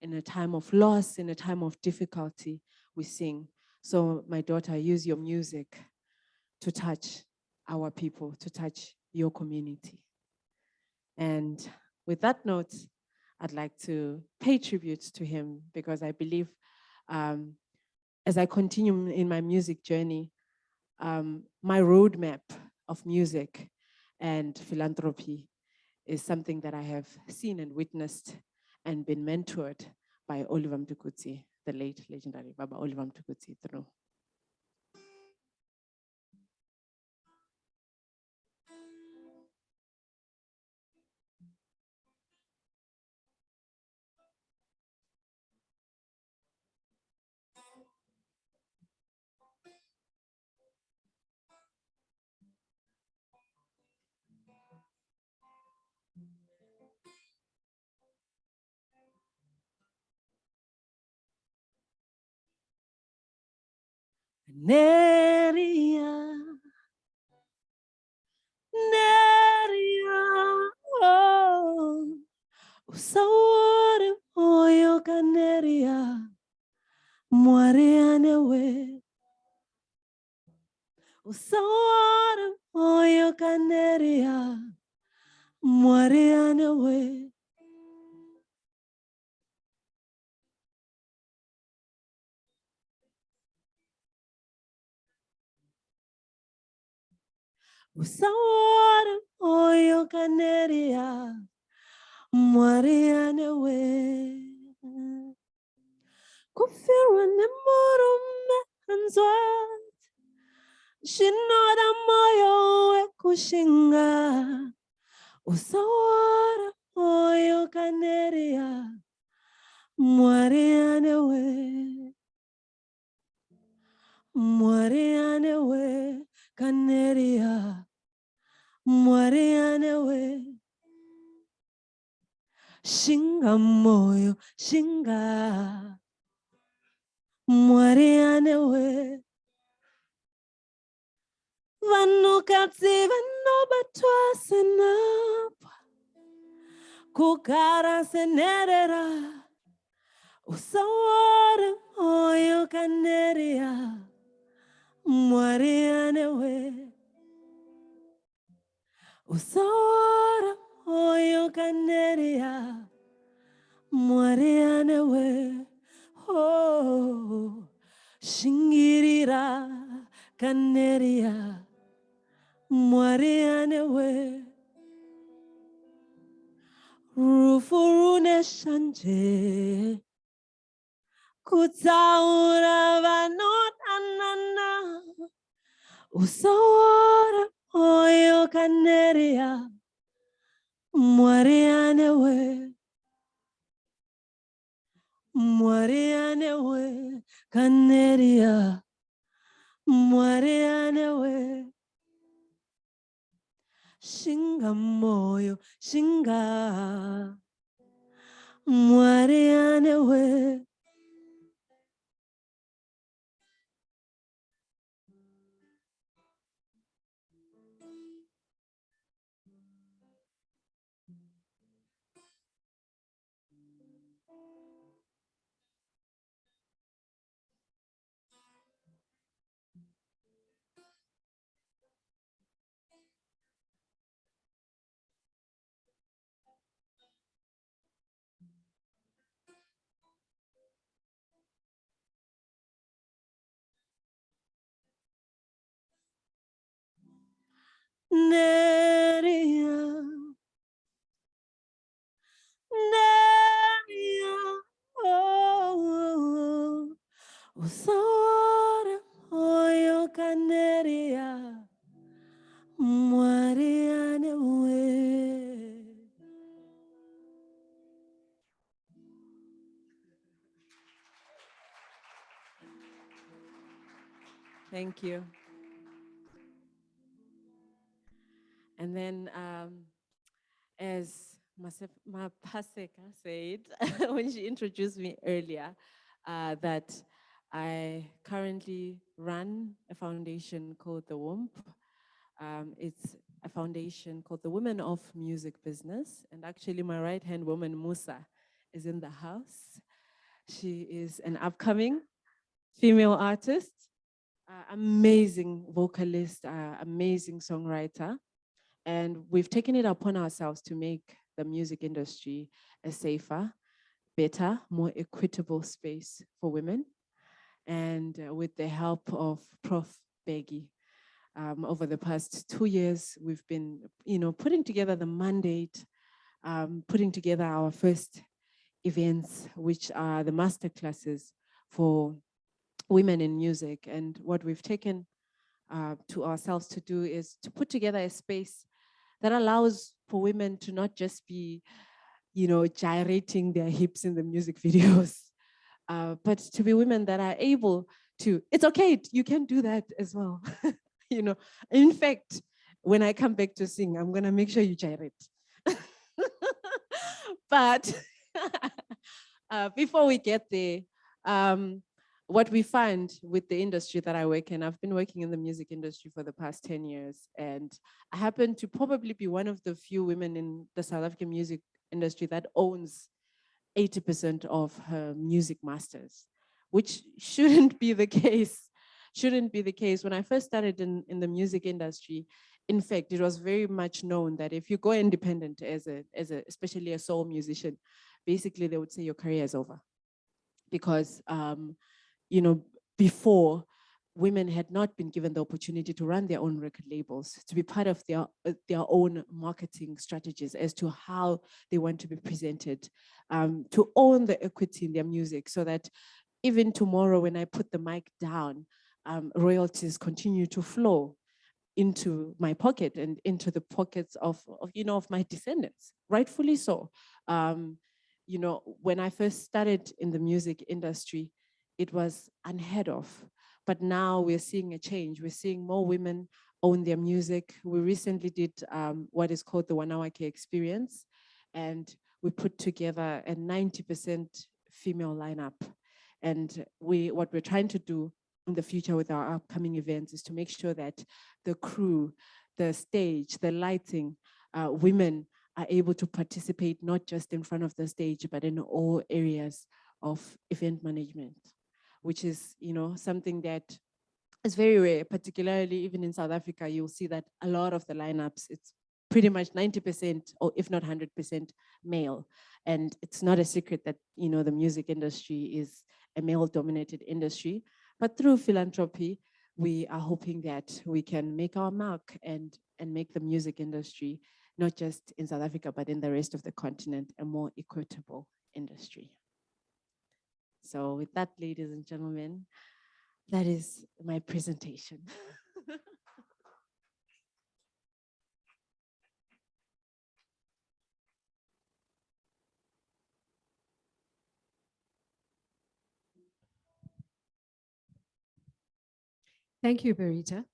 in a time of loss, in a time of difficulty, we sing. So my daughter, use your music to touch our people, to touch your community. And with that note, I'd like to pay tribute to him, because I believe as I continue in my music journey, my roadmap of music and philanthropy is something that I have seen and witnessed and been mentored by Oliver Mtukudzi, the late legendary Baba Oliver Mtukudzi through. Neria, Neria, oh, usawore moyo kaneria, mwariane we, usawore moyo kaneria, mwariane we. Usawore moyo kaneria, mwariane we. Kufirwa ne morume hanzwa, shinoda moyo we kushinga. Usawore moyo kaneria, mwariane we. Mwariane we kaneria, mwariane we. Shinga moyo, shinga, mwariane we. Vanu katsi vanu batwa senapa, kukara senerera. Usawore moyo kaneria, mwariane we. Usawore moyo kaneria, mwariane we. Oh, shingirira kaneria, mwariane we. Rufurune shanje, kutaura vanot anana. Usawore moyo kaneria, mwariane we. Mwariane we kaneria, mwariane we. Shinga moyo, shinga, mwariane we. Neria, Neria, oh, usawore moyo kaneria, mwariane we. Thank you. And then, as Mapaseka said when she introduced me earlier, that I currently run a foundation called the WOMP. It's a foundation called the Women of Music Business. And actually my right-hand woman, Musa, is in the house. She is an upcoming female artist, amazing vocalist, amazing songwriter. And we've taken it upon ourselves to make the music industry a safer, better, more equitable space for women. And with the help of Prof. Beggy, over the past 2 years, we've been, putting together the mandate, putting together our first events, which are the master classes for women in music. And what we've taken to ourselves to do is to put together a space that allows for women to not just be, gyrating their hips in the music videos, but to be women that are able to, it's okay, you can do that as well. In fact, when I come back to sing, I'm gonna make sure you gyrate. But before we get there, what we find with the industry that I work in, I've been working in the music industry for the past 10 years, and I happen to probably be one of the few women in the South African music industry that owns 80% of her music masters, which shouldn't be the case. When I first started in the music industry, in fact, it was very much known that if you go independent as especially a soul musician, basically they would say your career is over. Because, before, women had not been given the opportunity to run their own record labels, to be part of their own marketing strategies as to how they want to be presented, to own the equity in their music, so that even tomorrow when I put the mic down, royalties continue to flow into my pocket and into the pockets of my descendants, rightfully so. When I first started in the music industry, it was unheard of. But now we're seeing a change. We're seeing more women own their music. We recently did what is called the 1 Hour Care Experience, and we put together a 90% female lineup. And what we're trying to do in the future with our upcoming events is to make sure that the crew, the stage, the lighting, women are able to participate not just in front of the stage, but in all areas of event management, which is, something that is very rare, particularly even in South Africa. You'll see that a lot of the lineups, it's pretty much 90% or if not 100% male. And it's not a secret that, the music industry is a male-dominated industry. But through philanthropy, we are hoping that we can make our mark and make the music industry, not just in South Africa, but in the rest of the continent, a more equitable industry. So with that, ladies and gentlemen, that is my presentation. Thank you, Berita.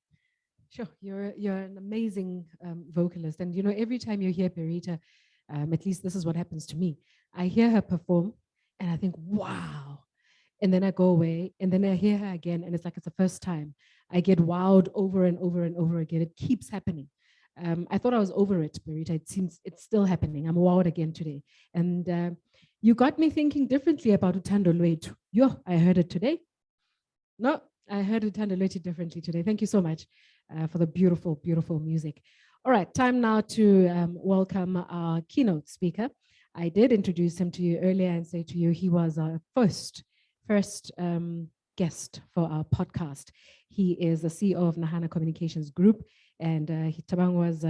Sure, you're an amazing vocalist. And, every time you hear Berita, at least this is what happens to me. I hear her perform and I think, wow. And then I go away and then I hear her again and it's like it's the first time. I get wowed over and over and over again. It keeps happening. I thought I was over it, Berita. It seems it's still happening. I'm wowed again today. And you got me thinking differently about Uthando Lwethu. Yo, I heard it today. No, I heard Uthando Lwethu differently today. Thank you so much for the beautiful, beautiful music. All right, time now to welcome our keynote speaker. I did introduce him to you earlier and say to you he was our first guest for our podcast. He is the CEO of Nahana Communications Group, and Thabang was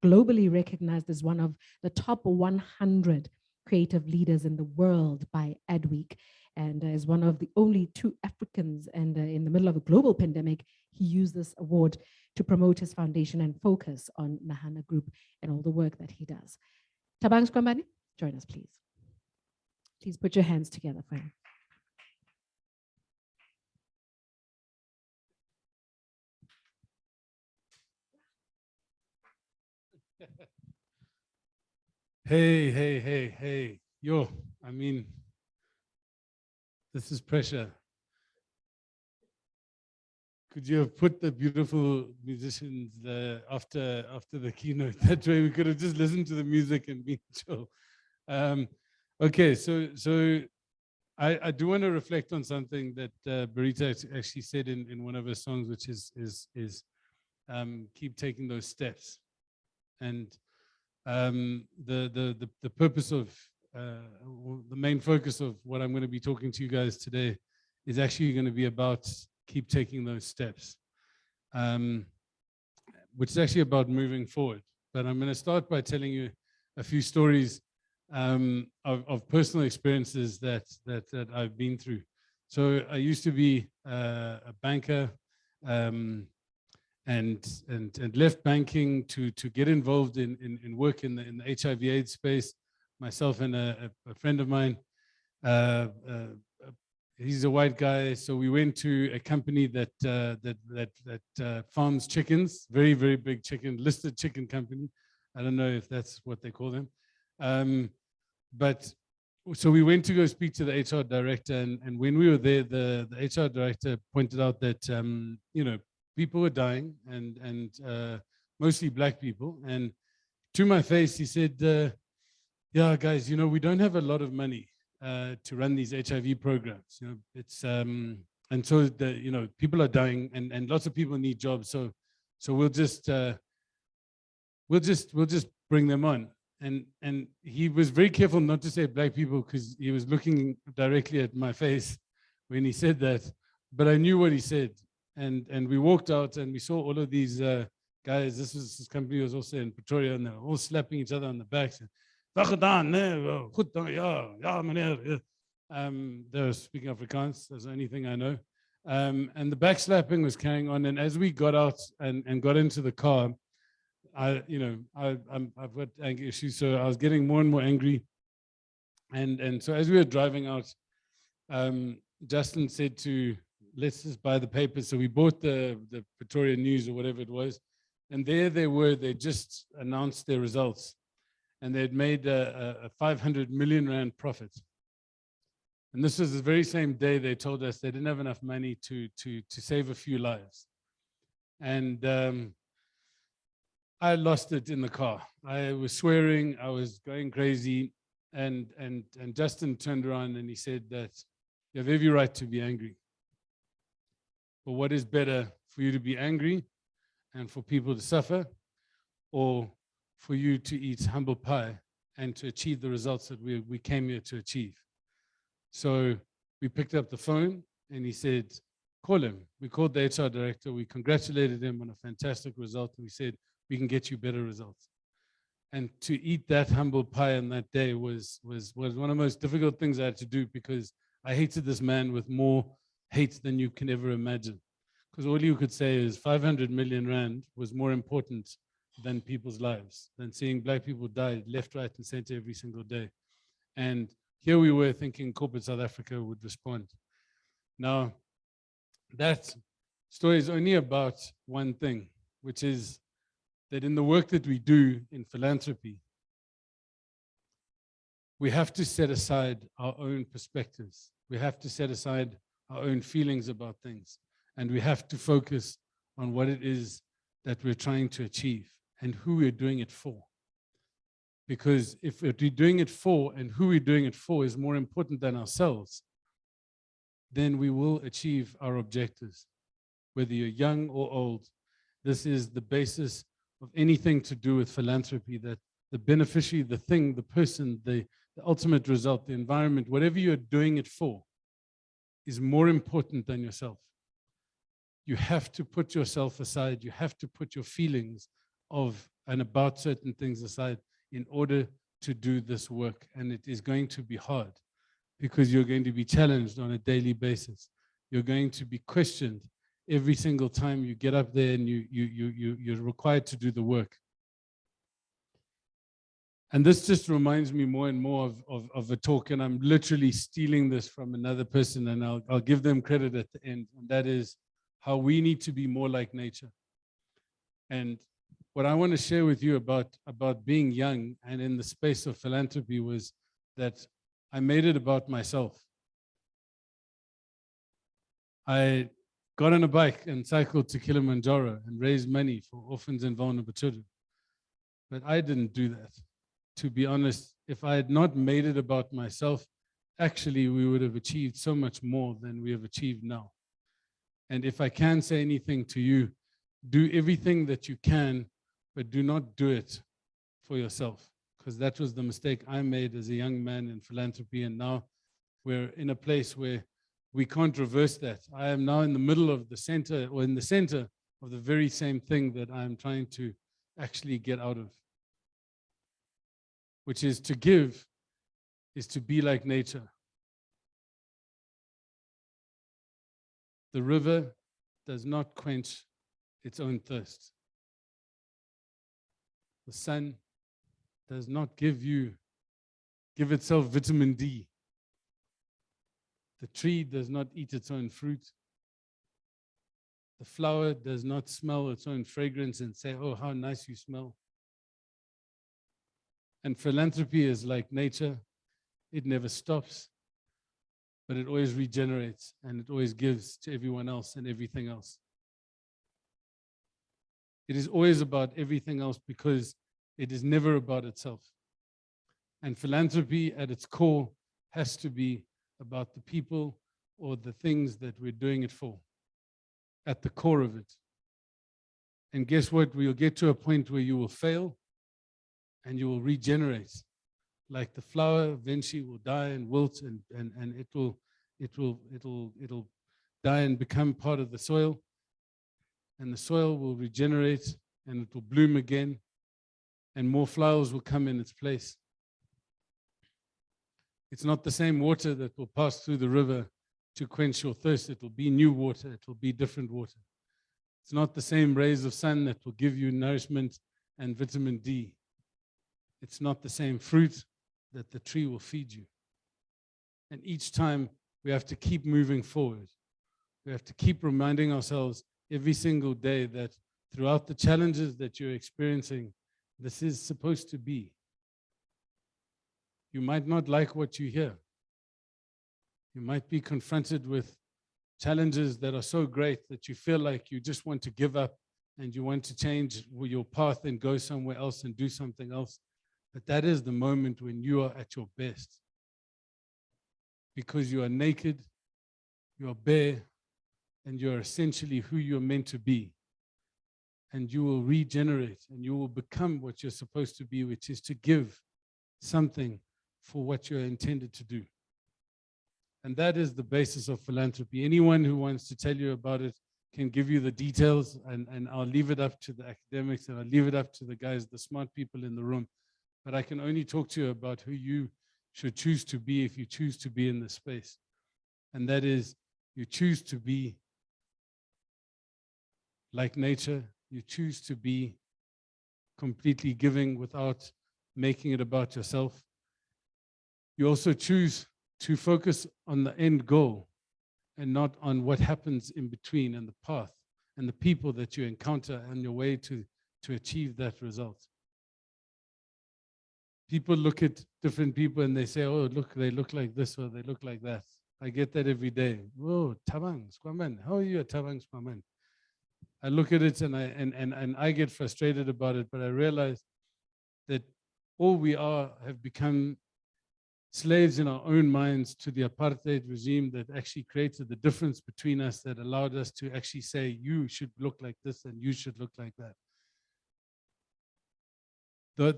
globally recognized as one of the top 100 creative leaders in the world by Adweek, and is one of the only 2 Africans. And in the middle of a global pandemic, he used this award to promote his foundation and focus on Nahana Group and all the work that he does. Thabang Skwambani, join us, please. Please put your hands together for him. Hey. Yo, I mean, this is pressure. could you have put the beautiful musicians after the keynote? That way we could have just listened to the music and been chill. Okay, so I do want to reflect on something that Barita actually said in one of her songs, which is keep taking those steps. And the purpose of the main focus of what I'm going to be talking to you guys today is actually going to be about keep taking those steps, which is actually about moving forward. But I'm going to start by telling you a few stories of personal experiences that I've been through. So I used to be a banker, and left banking to get involved in work in the HIV/AIDS space. Myself and a friend of mine, he's a white guy, so we went to a company that farms chickens, very, very big listed chicken company. I don't know if that's what they call them. But so we went to go speak to the HR director, and when we were there, the HR director pointed out that people were dying, and mostly black people. And to my face, he said, yeah, guys, we don't have a lot of money to run these HIV programs. It's and so people are dying, and lots of people need jobs. So we'll just bring them on. And he was very careful not to say black people, because he was looking directly at my face when he said that. But I knew what he said. And we walked out and we saw all of these guys. This company was also in Pretoria, and they were all slapping each other on the backs. They were speaking Afrikaans. That's the only thing I know. And the backslapping was carrying on. And as we got out and got into the car, I've got anger issues, so I was getting more and more angry. And so as we were driving out, Justin said let's just buy the papers. So we bought the Pretoria News or whatever it was. And there they were, they just announced their results. And they'd made a 500 million rand profit. And this was the very same day they told us they didn't have enough money to save a few lives. And I lost it in the car. I was swearing, I was going crazy. And Justin turned around and he said that you have every right to be angry. But what is better, for you to be angry and for people to suffer, or for you to eat humble pie and to achieve the results that we came here to achieve? So we picked up the phone and he said, call him. We called the HR director. We congratulated him on a fantastic result. And we said, we can get you better results. And to eat that humble pie on that day was one of the most difficult things I had to do, because I hated this man with more hate than you can ever imagine. Because all you could say is 500 million rand was more important than people's lives, than seeing black people die left, right, and center every single day. And here we were thinking corporate South Africa would respond. Now, that story is only about one thing, which is that in the work that we do in philanthropy, we have to set aside our own perspectives. We have to set aside our own feelings about things. And we have to focus on what it is that we're trying to achieve and who we're doing it for. Because if we're doing it for and who we're doing it for is more important than ourselves, then we will achieve our objectives. Whether you're young or old, this is the basis of anything to do with philanthropy, that the beneficiary, the thing, the person, the ultimate result, the environment, whatever you're doing it for, is more important than yourself. You have to put yourself aside. You have to put your feelings of and about certain things aside in order to do this work. And it is going to be hard, because you're going to be challenged on a daily basis. You're going to be questioned every single time you get up there and you're required to do the work. And this just reminds me more and more of a talk, and I'm literally stealing this from another person, and I'll give them credit at the end, and that is how we need to be more like nature. And what I want to share with you about being young and in the space of philanthropy was that I made it about myself. I got on a bike and cycled to Kilimanjaro and raised money for orphans and vulnerable children. But I didn't do that. To be honest, if I had not made it about myself, actually we would have achieved so much more than we have achieved now. And if I can say anything to you, do everything that you can, but do not do it for yourself, because that was the mistake I made as a young man in philanthropy. And now we're in a place where we can't reverse that. I am now in the middle of the center, or in the center of the very same thing that I'm trying to actually get out of, which is to give, is to be like nature. The river does not quench its own thirst. The sun does not give itself vitamin D. The tree does not eat its own fruit. The flower does not smell its own fragrance and say, oh, how nice you smell. And philanthropy is like nature. It never stops, but it always regenerates, and it always gives to everyone else and everything else. It is always about everything else because it is never about itself. And philanthropy at its core has to be about the people or the things that we're doing it for, at the core of it. And guess what? We'll get to a point where you will fail and you will regenerate. Like the flower eventually will die and wilt, and it'll die and become part of the soil. And the soil will regenerate and it will bloom again, and more flowers will come in its place. It's not the same water that will pass through the river to quench your thirst. It will be new water. It will be different water. It's not the same rays of sun that will give you nourishment and vitamin D. It's not the same fruit that the tree will feed you. And each time we have to keep moving forward. We have to keep reminding ourselves every single day that throughout the challenges that you're experiencing, this is supposed to be. You might not like what you hear. You might be confronted with challenges that are so great that you feel like you just want to give up and you want to change your path and go somewhere else and do something else. But that is the moment when you are at your best. Because you are naked, you are bare, and you are essentially who you are meant to be. And you will regenerate and you will become what you're supposed to be, which is to give something for what you're intended to do. And that is the basis of philanthropy. Anyone who wants to tell you about it can give you the details, and I'll leave it up to the academics, and I'll leave it up to the guys, the smart people in the room. But I can only talk to you about who you should choose to be if you choose to be in this space. And that is, you choose to be like nature. You choose to be completely giving without making it about yourself. You also choose to focus on the end goal and not on what happens in between and the path and the people that you encounter on your way to achieve that result. People look at different people and they say, oh, look, they look like this or they look like that. I get that every day. Whoa, Tabang, Squaman, how are you at Tabang, Squaman? I look at it and I get frustrated about it, but I realize that all we are have become slaves in our own minds to the apartheid regime that actually created the difference between us, that allowed us to actually say, you should look like this and you should look like that.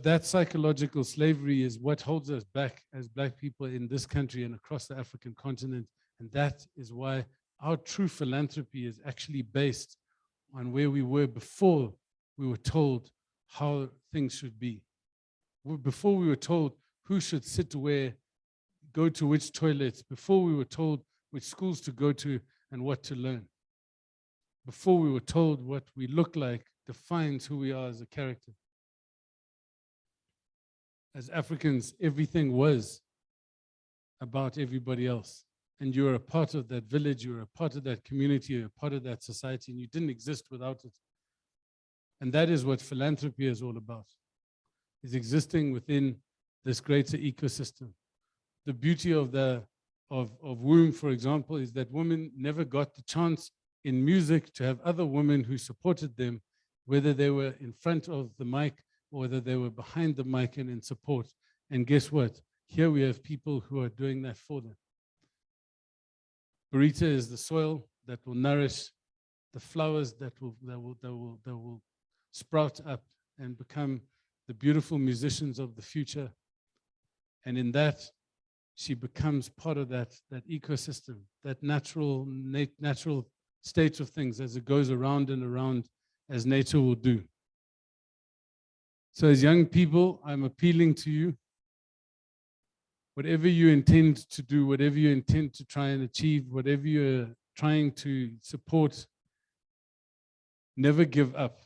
That psychological slavery is what holds us back as Black people in this country and across the African continent. And that is why our true philanthropy is actually based on where we were before we were told how things should be. Before we were told who should sit where, go to which toilets, before we were told which schools to go to and what to learn. Before we were told what we look like defines who we are as a character. As Africans, everything was about everybody else. And you're a part of that village, you're a part of that community, you're a part of that society, and you didn't exist without it. And that is what philanthropy is all about, is existing within this greater ecosystem. The beauty of womb, for example, is that women never got the chance in music, to have other women who supported them, whether they were in front of the mic or whether they were behind the mic and in support. And guess what? Here we have people who are doing that for them. Burita is the soil that will nourish the flowers that will sprout up and become the beautiful musicians of the future. And in that, she becomes part of that ecosystem, that natural state of things as it goes around and around, as nature will do. So as young people, I'm appealing to you. Whatever you intend to do, whatever you intend to try and achieve, whatever you're trying to support, never give up.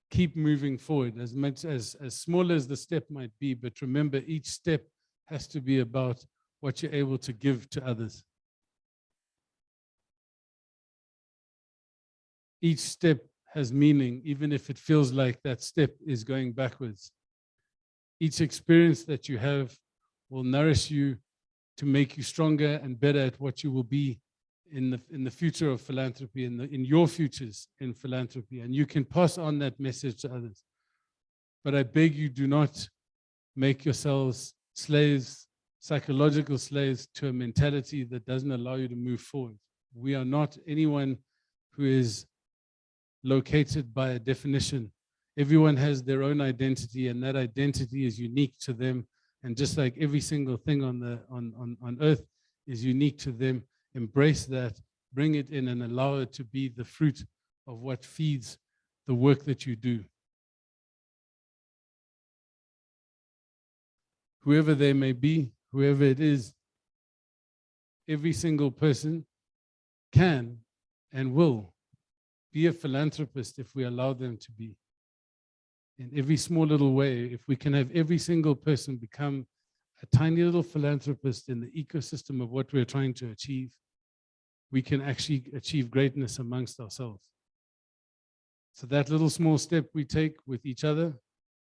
Keep moving forward, as much as small as the step might be, but remember, each step has to be about what you're able to give to others. Each step has meaning, even if it feels like that step is going backwards. Each experience that you have will nourish you to make you stronger and better at what you will be in the future of philanthropy, in your futures in philanthropy. And you can pass on that message to others. But I beg you, do not make yourselves slaves, psychological slaves, to a mentality that doesn't allow you to move forward. We are not anyone who is located by a definition. Everyone has their own identity, and that identity is unique to them. And just like every single thing on earth is unique to them, embrace that, bring it in, and allow it to be the fruit of what feeds the work that you do. Whoever they may be, whoever it is, every single person can and will be a philanthropist if we allow them to be. In every small little way, if we can have every single person become a tiny little philanthropist in the ecosystem of what we're trying to achieve, we can actually achieve greatness amongst ourselves. So that little small step we take with each other,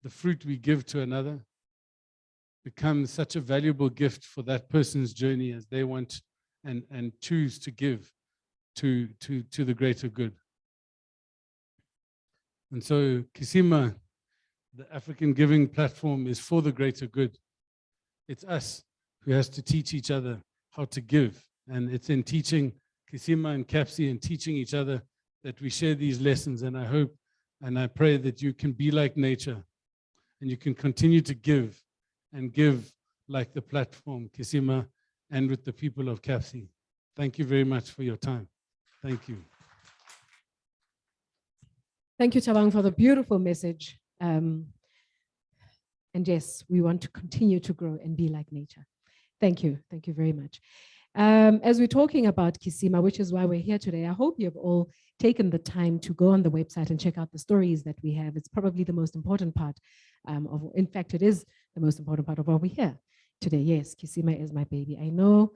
the fruit we give to another, becomes such a valuable gift for that person's journey as they want and choose to give to the greater good. And so Kisima, the African Giving Platform, is for the greater good. It's us who has to teach each other how to give. And it's in teaching Kisima and Kapsi and teaching each other that we share these lessons. And I hope and I pray that you can be like nature and you can continue to give and give like the platform, Kisima, and with the people of Kapsi. Thank you very much for your time. Thank you. Thank you, Thabang, for the beautiful message. And yes, we want to continue to grow and be like nature. Thank you. Thank you very much. As we're talking about Kisima, which is why we're here today, I hope you've all taken the time to go on the website and check out the stories that we have. It's probably the most important part in fact, it is the most important part of what we hear today. Yes, Kisima is my baby. I know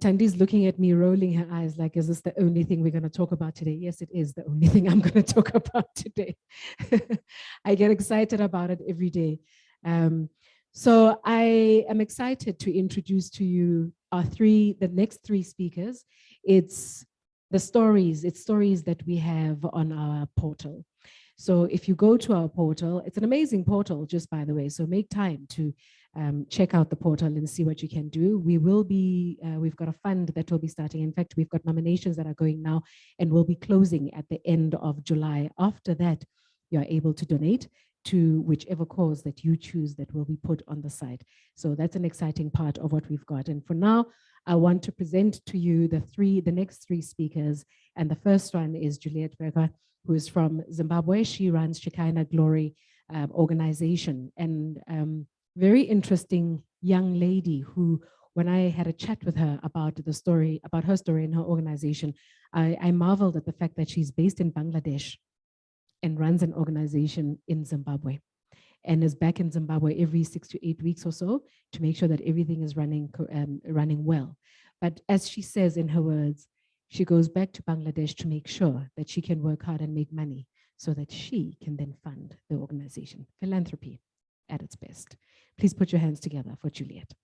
Tandi's looking at me, rolling her eyes like, is this the only thing we're going to talk about today? Yes, it is the only thing I'm going to talk about today. I get excited about it every day. So I am excited to introduce to you the next three speakers. It's stories that we have on our portal. So if you go to our portal, it's an amazing portal, just by the way, so make time to check out the portal and see what you can do. We will be, we've got a fund that will be starting. In fact, we've got nominations that are going now and will be closing at the end of July. After that, you're able to donate to whichever cause that you choose that will be put on the site. So that's an exciting part of what we've got. And for now, I want to present to you the next three speakers. And the first one is Juliet Berger, who is from Zimbabwe. She runs Shekinah Glory organization, and very interesting young lady who, when I had a chat with her about her story in her organization, I marveled at the fact that she's based in Bangladesh and runs an organization in Zimbabwe and is back in Zimbabwe every 6 to 8 weeks or so to make sure that everything is running well. But as she says in her words, she goes back to Bangladesh to make sure that she can work hard and make money so that she can then fund the organization. Philanthropy at its best. Please put your hands together for Juliet.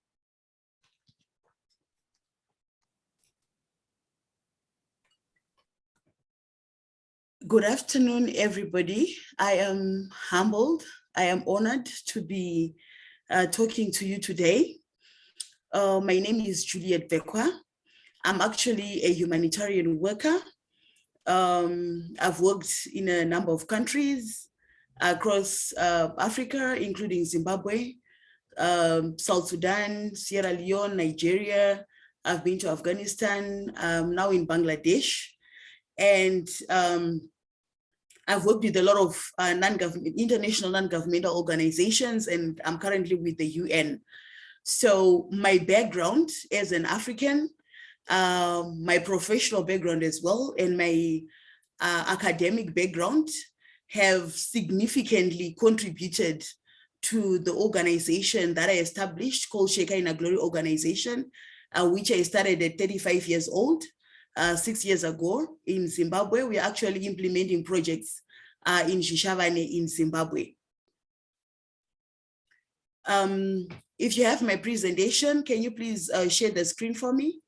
Good afternoon, everybody. I am humbled. I am honored to be talking to you today. My name is Juliet Bekwa. I'm actually a humanitarian worker. I've worked in a number of countries across Africa, including Zimbabwe, South Sudan, Sierra Leone, Nigeria. I've been to Afghanistan, now in Bangladesh. And I've worked with a lot of international non-governmental organizations, and I'm currently with the UN. So my background as an African, my professional background as well, and my academic background have significantly contributed to the organization that I established called Shekinah Glory Organization, which I started at 35 years old. 6 years ago in Zimbabwe. We are actually implementing projects in Shishavane in Zimbabwe. If you have my presentation, can you please share the screen for me?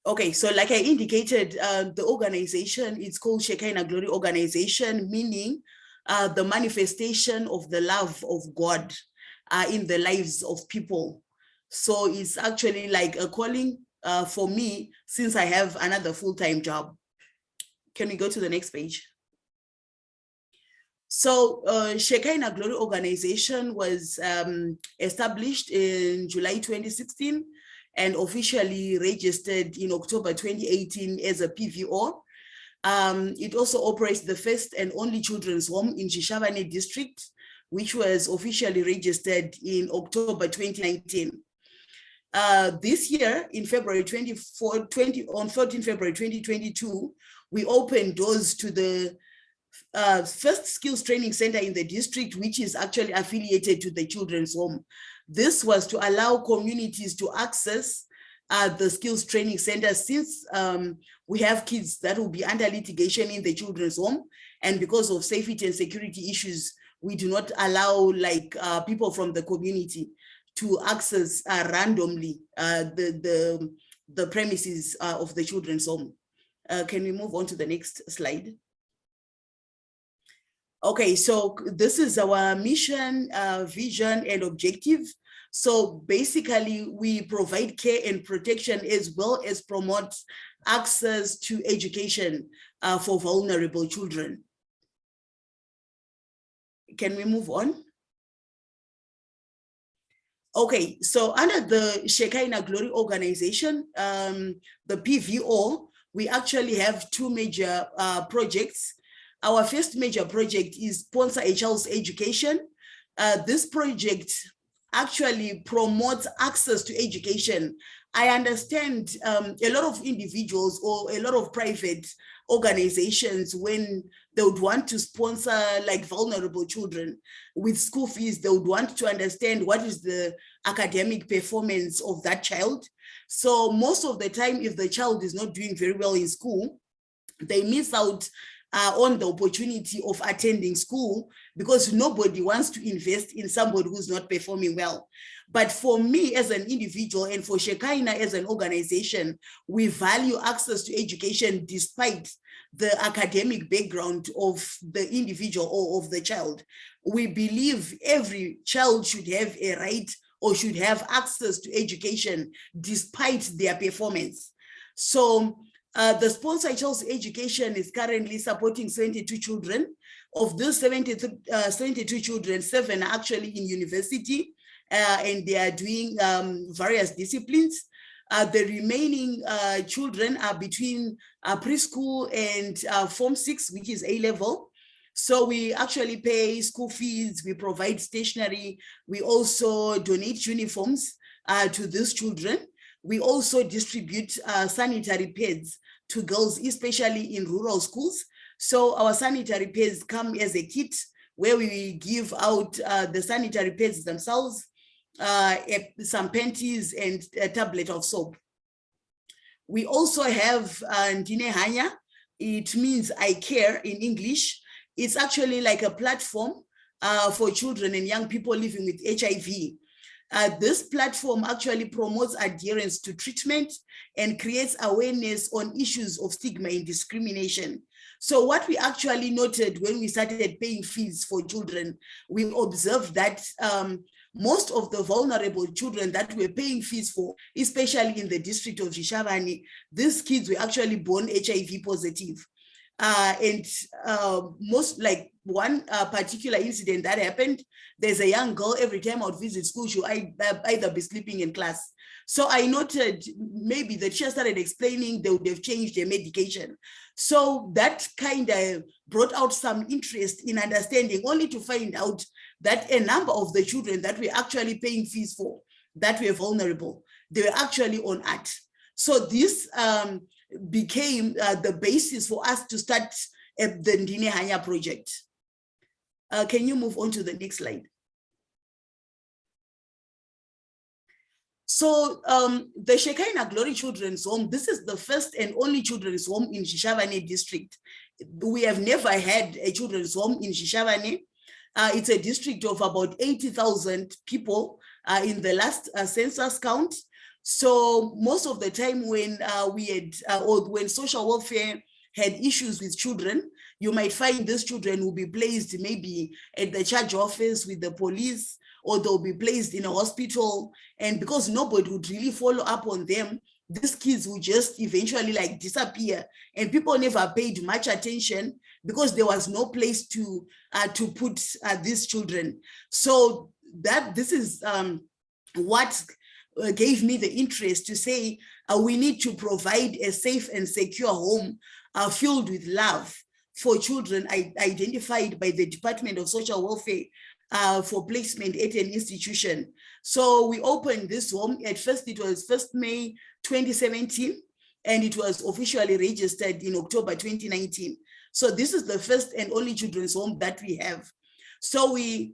Okay, so like I indicated, the organization is called Shekinah Glory Organization, meaning the manifestation of the love of God in the lives of people. So it's actually like a calling for me, since I have another full-time job. Can we go to the next page? So Shekinah Glory Organization was established in July 2016 and officially registered in October 2018 as a PVO. It also operates the first and only children's home in Shishavane district, which was officially registered in October 2019. This year, in February on 14 February 2022, we opened doors to the first skills training center in the district, which is actually affiliated to the children's home. This was to allow communities to access the skills training center, since we have kids that will be under litigation in the children's home, and because of safety and security issues, we do not allow people from the community to access randomly the premises of the children's home. Can we move on to the next slide? Okay, so this is our mission, vision, and objective. So basically, we provide care and protection as well as promote access to education for vulnerable children. Can we move on? Okay, so under the Shekinah Glory Organization, the PVO, we actually have two major projects. Our first major project is Sponsor a Child's Education. This project actually promotes access to education. I understand a lot of individuals or a lot of private organizations, when they would want to sponsor like vulnerable children with school fees, they would want to understand what is the academic performance of that child. So most of the time, if the child is not doing very well in school, they miss out on the opportunity of attending school, because nobody wants to invest in somebody who's not performing well. But for me as an individual, and for Shekinah as an organization, we value access to education despite the academic background of the individual or of the child. We believe every child should have a right or should have access to education despite their performance. So the Sponsor a Child's Education is currently supporting 72 children. Of those 72 children, 7 are actually in university, and they are doing various disciplines. The remaining children are between preschool and Form 6, which is A-level. So we actually pay school fees, we provide stationery, we also donate uniforms to these children. We also distribute sanitary pads to girls, especially in rural schools. So our sanitary pads come as a kit where we give out the sanitary pads themselves, some panties, and a tablet of soap. We also have Ndine Hanya. It means I care in English. It's actually like a platform for children and young people living with HIV. This platform actually promotes adherence to treatment and creates awareness on issues of stigma and discrimination. So what we actually noted when we started paying fees for children, we observed that most of the vulnerable children that we're paying fees for, especially in the district of Shishavane, these kids were actually born HIV positive. And most, like one particular incident that happened, there's a young girl, every time I would visit school, she would either be sleeping in class. So I noted maybe the teacher started explaining they would have changed their medication. So that kind of brought out some interest in understanding, only to find out that a number of the children that we're actually paying fees for, that were vulnerable, they were actually on art. So this became the basis for us to start the Ndine Hanya project. Can you move on to the next slide? So the Shekinah Glory Children's Home, this is the first and only children's home in Shishavane district. We have never had a children's home in Shishavane. It's a district of about 80,000 people in the last census count. So most of the time when we had, or when social welfare had issues with children, you might find these children will be placed maybe at the charge office with the police, or they'll be placed in a hospital. And because nobody would really follow up on them, these kids would just eventually like disappear. And people never paid much attention because there was no place to put these children. So this is what gave me the interest to say we need to provide a safe and secure home filled with love for children identified by the Department of Social Welfare for placement at an institution. So we opened this home. At first, it was 1st May 2017, and it was officially registered in October 2019. So this is the first and only children's home that we have. So we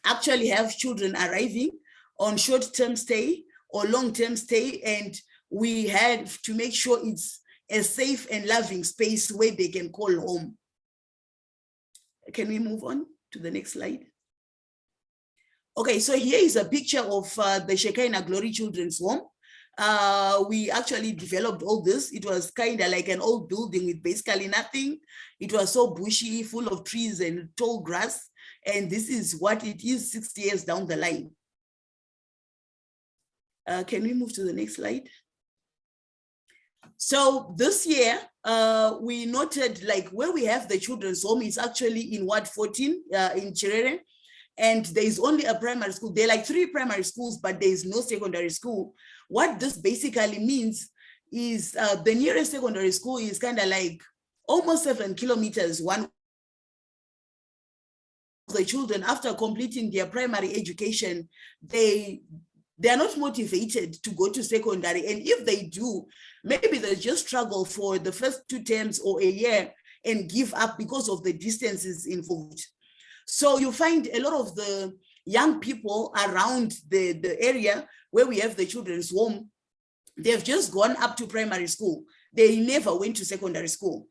actually have children arriving on short-term stay or long-term stay, and we have to make sure it's a safe and loving space where they can call home. Can we move on to the next slide? Okay, so here is a picture of the Shekinah Glory Children's Home. We actually developed all this. It was kind of like an old building with basically nothing. It was so bushy, full of trees and tall grass. And this is what it is 60 years down the line. Can we move to the next slide? So this year, we noted like where we have the children's home is actually in Ward 14 in Chirere. And there is only a primary school. There are like 3 primary schools, but there is no secondary school. What this basically means is the nearest secondary school is kind of like almost 7 kilometers. One of the children, after completing their primary education, they are not motivated to go to secondary. And if they do, maybe they just struggle for the first 2 terms or a year and give up because of the distances involved. So you find a lot of the young people around the area where we have the children's home, they've just gone up to primary school. They never went to secondary school.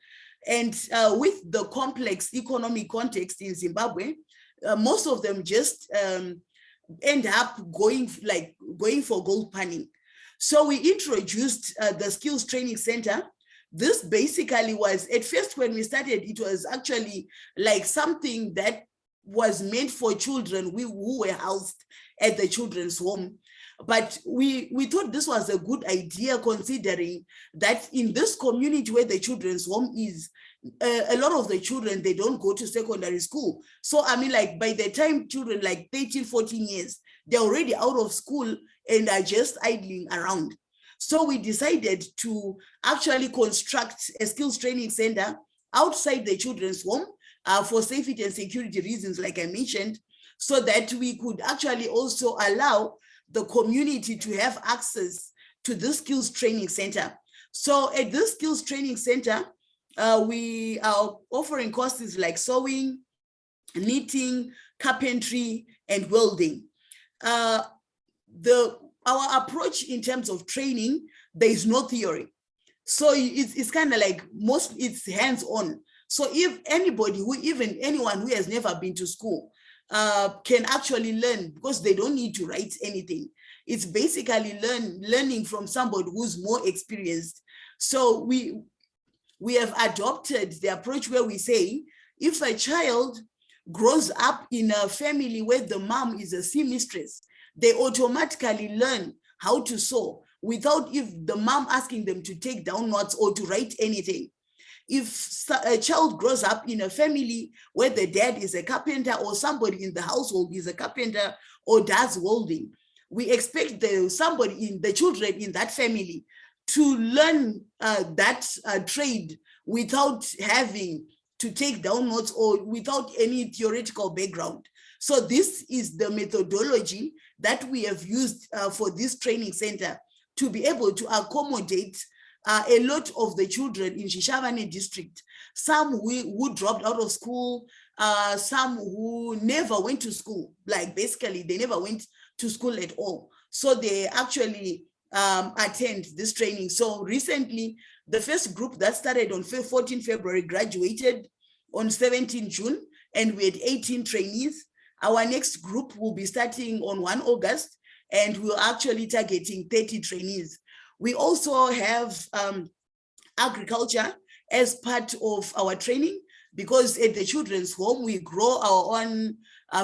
And with the complex economic context in Zimbabwe, most of them just end up going for gold panning. So we introduced the Skills Training Center. This basically was, at first when we started, it was actually like something that was meant for children who were housed at the children's home. But we thought this was a good idea, considering that in this community where the children's home is, a lot of the children, they don't go to secondary school. So I mean, like by the time children like 13, 14 years, they're already out of school and are just idling around. So we decided to actually construct a skills training center outside the children's home for safety and security reasons, like I mentioned, so that we could actually also allow the community to have access to this skills training center. So at this skills training center, we are offering courses like sewing, knitting, carpentry, and welding. Our approach in terms of training, there is no theory. So it's kind of like it's hands-on. So if anybody anyone who has never been to school can actually learn, because they don't need to write anything. It's basically learning from somebody who's more experienced. So we have adopted the approach where we say, if a child grows up in a family where the mom is a seamstress, they automatically learn how to sew without the mom asking them to take down notes or to write anything. If a child grows up in a family where the dad is a carpenter or somebody in the household is a carpenter or does welding, we expect the children in that family to learn that trade without having to take down notes or without any theoretical background. So this is the methodology that we have used for this training center to be able to accommodate a lot of the children in Shishavane district, some who dropped out of school, some who never went to school, like basically they never went to school at all. So they actually attend this training. So recently, the first group that started on 14 February graduated on 17 June, and we had 18 trainees. Our next group will be starting on 1 August, and we're actually targeting 30 trainees. We also have agriculture as part of our training, because at the children's home, we grow our own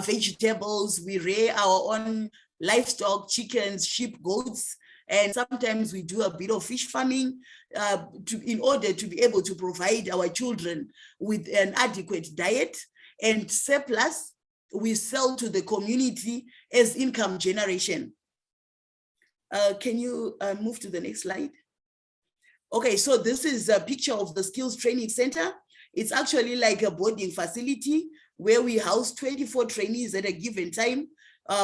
vegetables, we rear our own livestock, chickens, sheep, goats, and sometimes we do a bit of fish farming in order to be able to provide our children with an adequate diet, and surplus we sell to the community as income generation. Can you move to the next slide? Okay, so this is a picture of the Skills Training Center. It's actually like a boarding facility where we house 24 trainees at a given time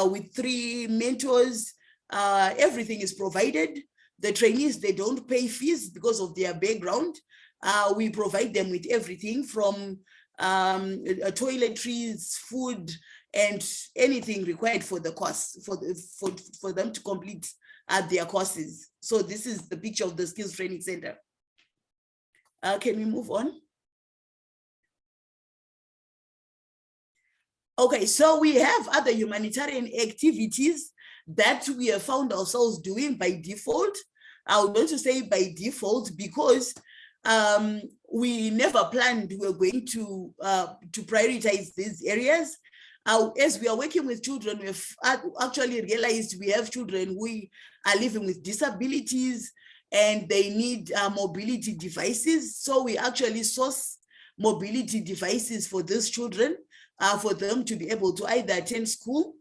with 3 mentors. Everything is provided. The trainees, they don't pay fees because of their background. We provide them with everything from toiletries, food, and anything required for the course, for them to complete their courses. So this is the picture of the Skills Training Center. Can we move on? Okay, so we have other humanitarian activities that we have found ourselves doing by default. I would want to say by default because we never planned we were going to prioritize these areas. As we are working with children, we've actually realized we have children who are living with disabilities and they need mobility devices. So we actually source mobility devices for these children for them to be able to either attend school.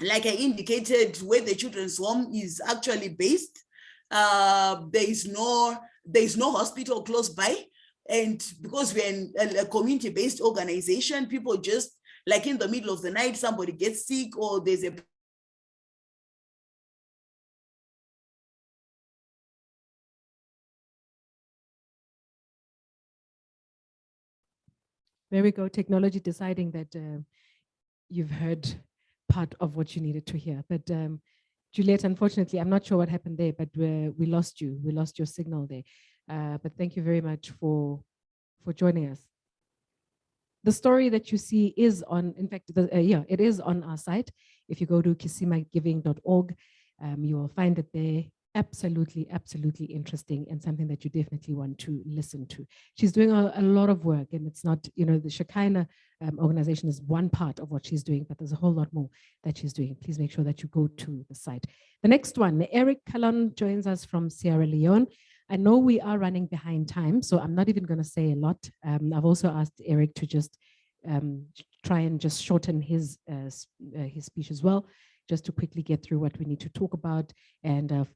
Like I indicated, where the children's home is actually based, there is no hospital close by. And because we're in a community-based organization, people just, like in the middle of the night, somebody gets sick or there's a There we go, technology deciding that you've heard part of what you needed to hear. But Juliet, unfortunately, I'm not sure what happened there, but we lost you. We lost your signal there. But thank you very much for joining us. The story that you see is on, in fact, it is on our site. If you go to kisimagiving.org, you will find it there. Absolutely, absolutely interesting and something that you definitely want to listen to. She's doing a lot of work, and it's not, the Shekinah organization is one part of what she's doing, but there's a whole lot more that she's doing. Please make sure that you go to the site. The next one, Eric Kalon joins us from Sierra Leone. I know we are running behind time, so I'm not even going to say a lot. I've also asked Eric to just try and just shorten his speech as well, just to quickly get through what we need to talk about. And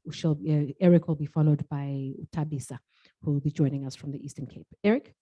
Eric will be followed by Tabisa, who will be joining us from the Eastern Cape. Eric?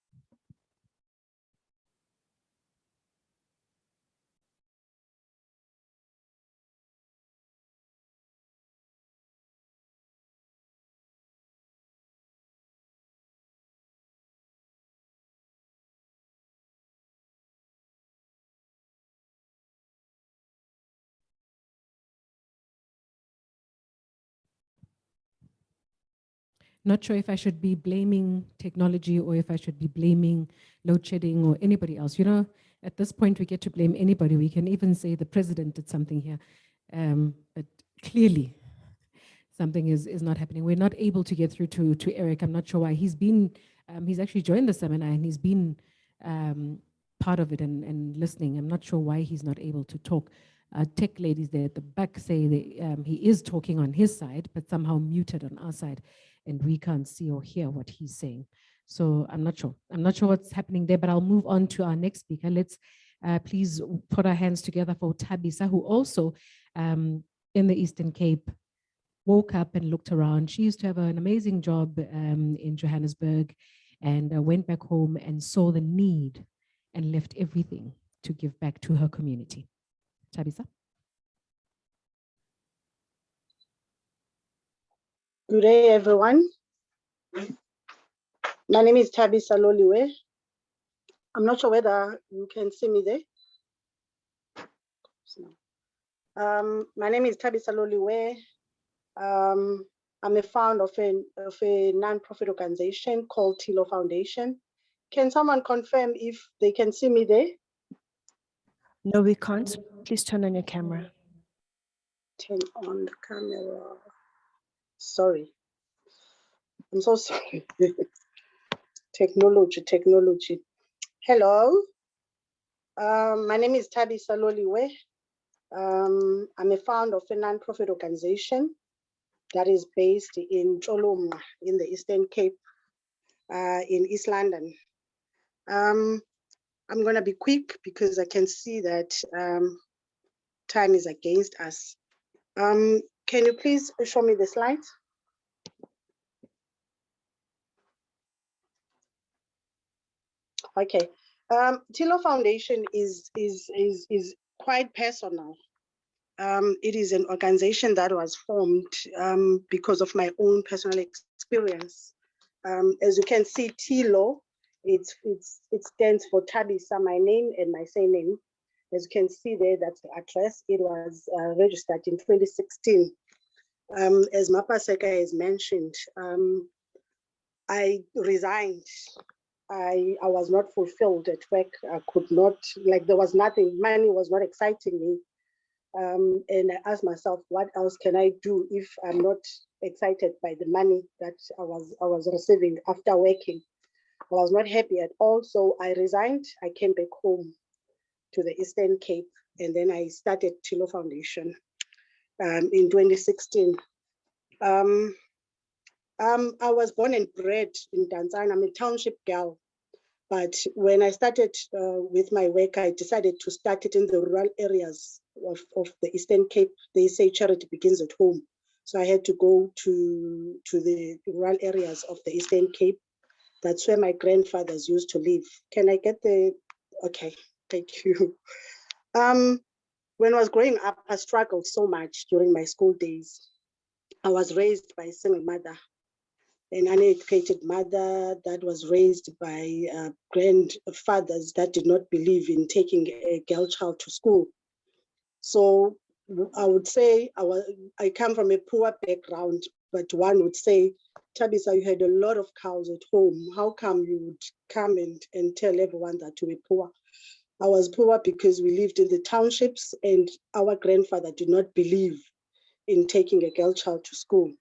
Not sure if I should be blaming technology or if I should be blaming load shedding or anybody else. You know, at this point, we get to blame anybody. We can even say the president did something here. But clearly, something is not happening. We're not able to get through to Eric. I'm not sure why. He's actually joined the seminar and he's been part of it and listening. I'm not sure why he's not able to talk. Tech ladies there at the back say that, he is talking on his side, but somehow muted on our side, and we can't see or hear what he's saying. So I'm not sure. I'm not sure what's happening there, but I'll move on to our next speaker. Let's please put our hands together for Thabisa, who also in the Eastern Cape woke up and looked around. She used to have an amazing job in Johannesburg and went back home and saw the need and left everything to give back to her community. Thabisa. Good day, everyone. My name is Thabisa Loliwe. I'm not sure whether you can see me there. My name is Thabisa Loliwe. I'm a founder of a non-profit organization called Tilo Foundation. Can someone confirm if they can see me there? No, we can't. Please turn on your camera. Turn on the camera. Sorry. I'm so sorry. Technology. Hello. My name is Thabisa Loliwe. I'm a founder of a non-profit organization that is based in Choloma in the Eastern Cape, in East London. I'm going to be quick because I can see that time is against us. Can you please show me the slides? Okay. Tilo Foundation is quite personal. It is an organization that was formed because of my own personal experience. As you can see, Tilo, it stands for Thabisa, my name and my surname. As you can see there, that's the address. It was registered in 2016. As Mapaseka has mentioned, I resigned. I was not fulfilled at work. I could not, there was nothing, money was not exciting me. And I asked myself, what else can I do if I'm not excited by the money that I was receiving after working? I was not happy at all, so I resigned. I came back home to the Eastern Cape, and then I started Tilo Foundation in 2016. I was born and bred in Tanzania. I'm a township girl. But when I started with my work, I decided to start it in the rural areas of the Eastern Cape. They say charity begins at home. So I had to go to the rural areas of the Eastern Cape. That's where my grandfathers used to live. Can I get okay, thank you. When I was growing up, I struggled so much during my school days. I was raised by a single mother, an uneducated mother that was raised by grandfathers that did not believe in taking a girl child to school. So I would say I come from a poor background, but one would say, Thabisa, you had a lot of cows at home. How come you would come and tell everyone that you were poor? I was poor because we lived in the townships and our grandfather did not believe in taking a girl child to school.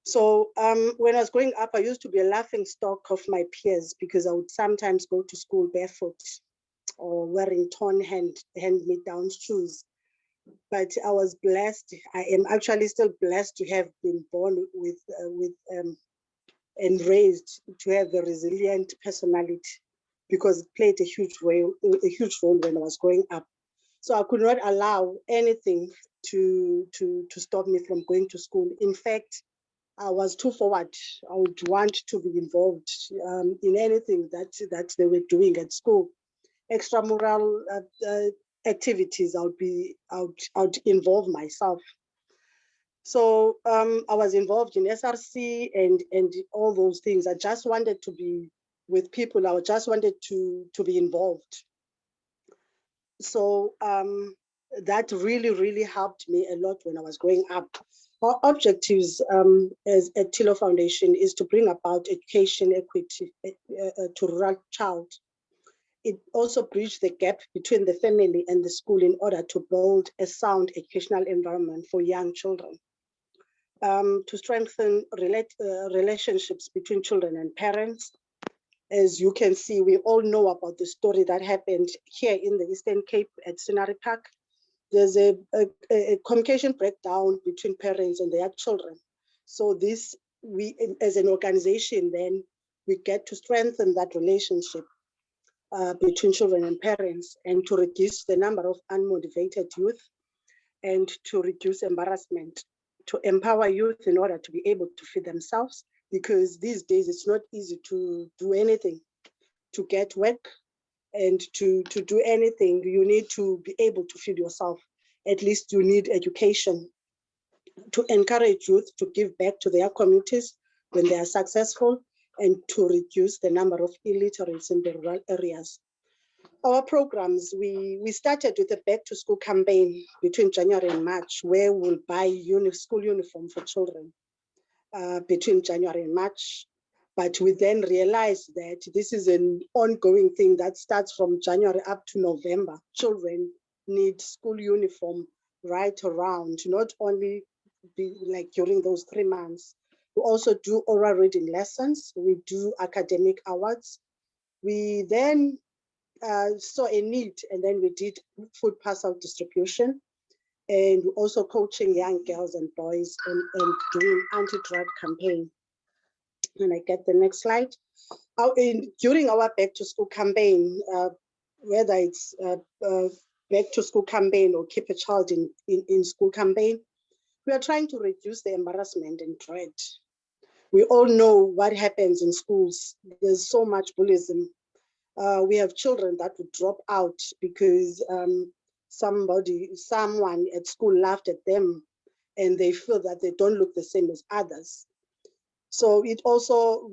So when I was growing up, I used to be a laughing stock of my peers because I would sometimes go to school barefoot or wearing torn hand-me-down shoes. But I was blessed. I am actually still blessed to have been born with and raised to have a resilient personality, because it played a huge role when I was growing up. So I could not allow anything to stop me from going to school. In fact, I was too forward. I would want to be involved in anything that they were doing at school. Extramural activities, I would involve myself. So I was involved in SRC and all those things. I just wanted to be with people. I just wanted to be involved. So that really helped me a lot when I was growing up. Our objectives as at Tilo Foundation is to bring about education equity to rural child. It also bridged the gap between the family and the school in order to build a sound educational environment for young children. To strengthen relationships between children and parents. As you can see, we all know about the story that happened here in the Eastern Cape at Scenery Park. There's a communication breakdown between parents and their children. So this, we as an organization, then we get to strengthen that relationship between children and parents, and to reduce the number of unmotivated youth, and to reduce embarrassment, to empower youth in order to be able to feed themselves, because these days it's not easy to do anything, to get work, and to do anything. You need to be able to feed yourself. At least you need education, to encourage youth to give back to their communities when they are successful, and to reduce the number of illiterates in the rural areas. Our programs, we started with a back to school campaign between January and March, where we'll buy school uniform for children between January and March. But we then realized that this is an ongoing thing that starts from January up to November. Children need school uniform right around, not only be like during those 3 months. We also do oral reading lessons. We do academic awards. We then saw a need, and then we did food parcel distribution, and also coaching young girls and boys, and doing anti-drug campaign. And I get the next slide. During our back to school campaign, whether it's back to school campaign or keep a child in school campaign, we are trying to reduce the embarrassment and dread. We all know what happens in schools. There's so much bullying. We have children that would drop out because someone at school laughed at them, and they feel that they don't look the same as others. So it also,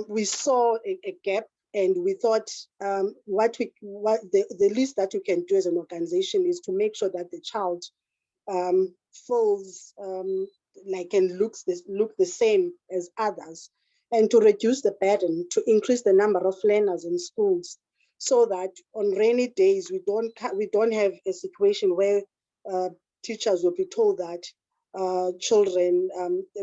we saw a gap, and we thought the least that you can do as an organization is to make sure that the child feels like and look the same as others, and to reduce the burden, to increase the number of learners in schools, so that on rainy days we don't have a situation where teachers will be told that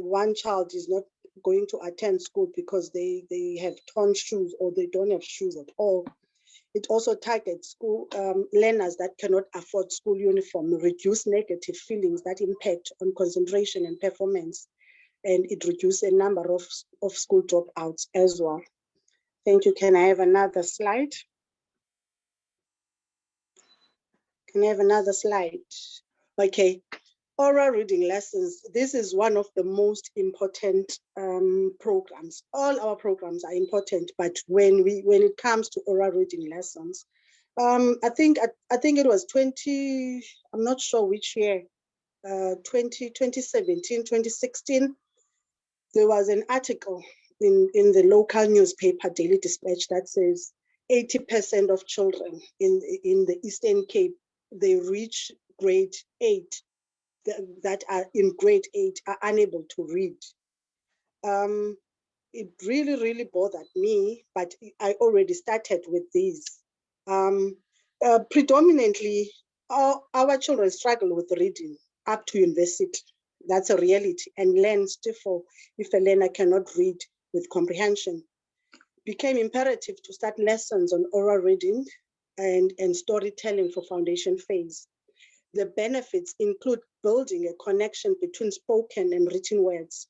one child is not going to attend school because they have torn shoes or they don't have shoes at all. It also targets school learners that cannot afford school uniform, reduce negative feelings that impact on concentration and performance, and it reduces the number of school dropouts as well. Thank you. Can I have another slide? Can I have another slide? Okay. Oral reading lessons. This is one of the most important programs. All our programs are important, but when it comes to oral reading lessons, I think it was 20, I'm not sure which year, 2017, 2016, there was an article in the local newspaper, Daily Dispatch, that says 80% of children in the Eastern Cape, they reach grade 8, that are in grade 8 are unable to read. It really bothered me, but I already started with these. Predominantly, our children struggle with reading up to university. That's a reality, and learn stifle if a learner cannot read with comprehension. It became imperative to start lessons on oral reading and storytelling for foundation phase. The benefits include building a connection between spoken and written words,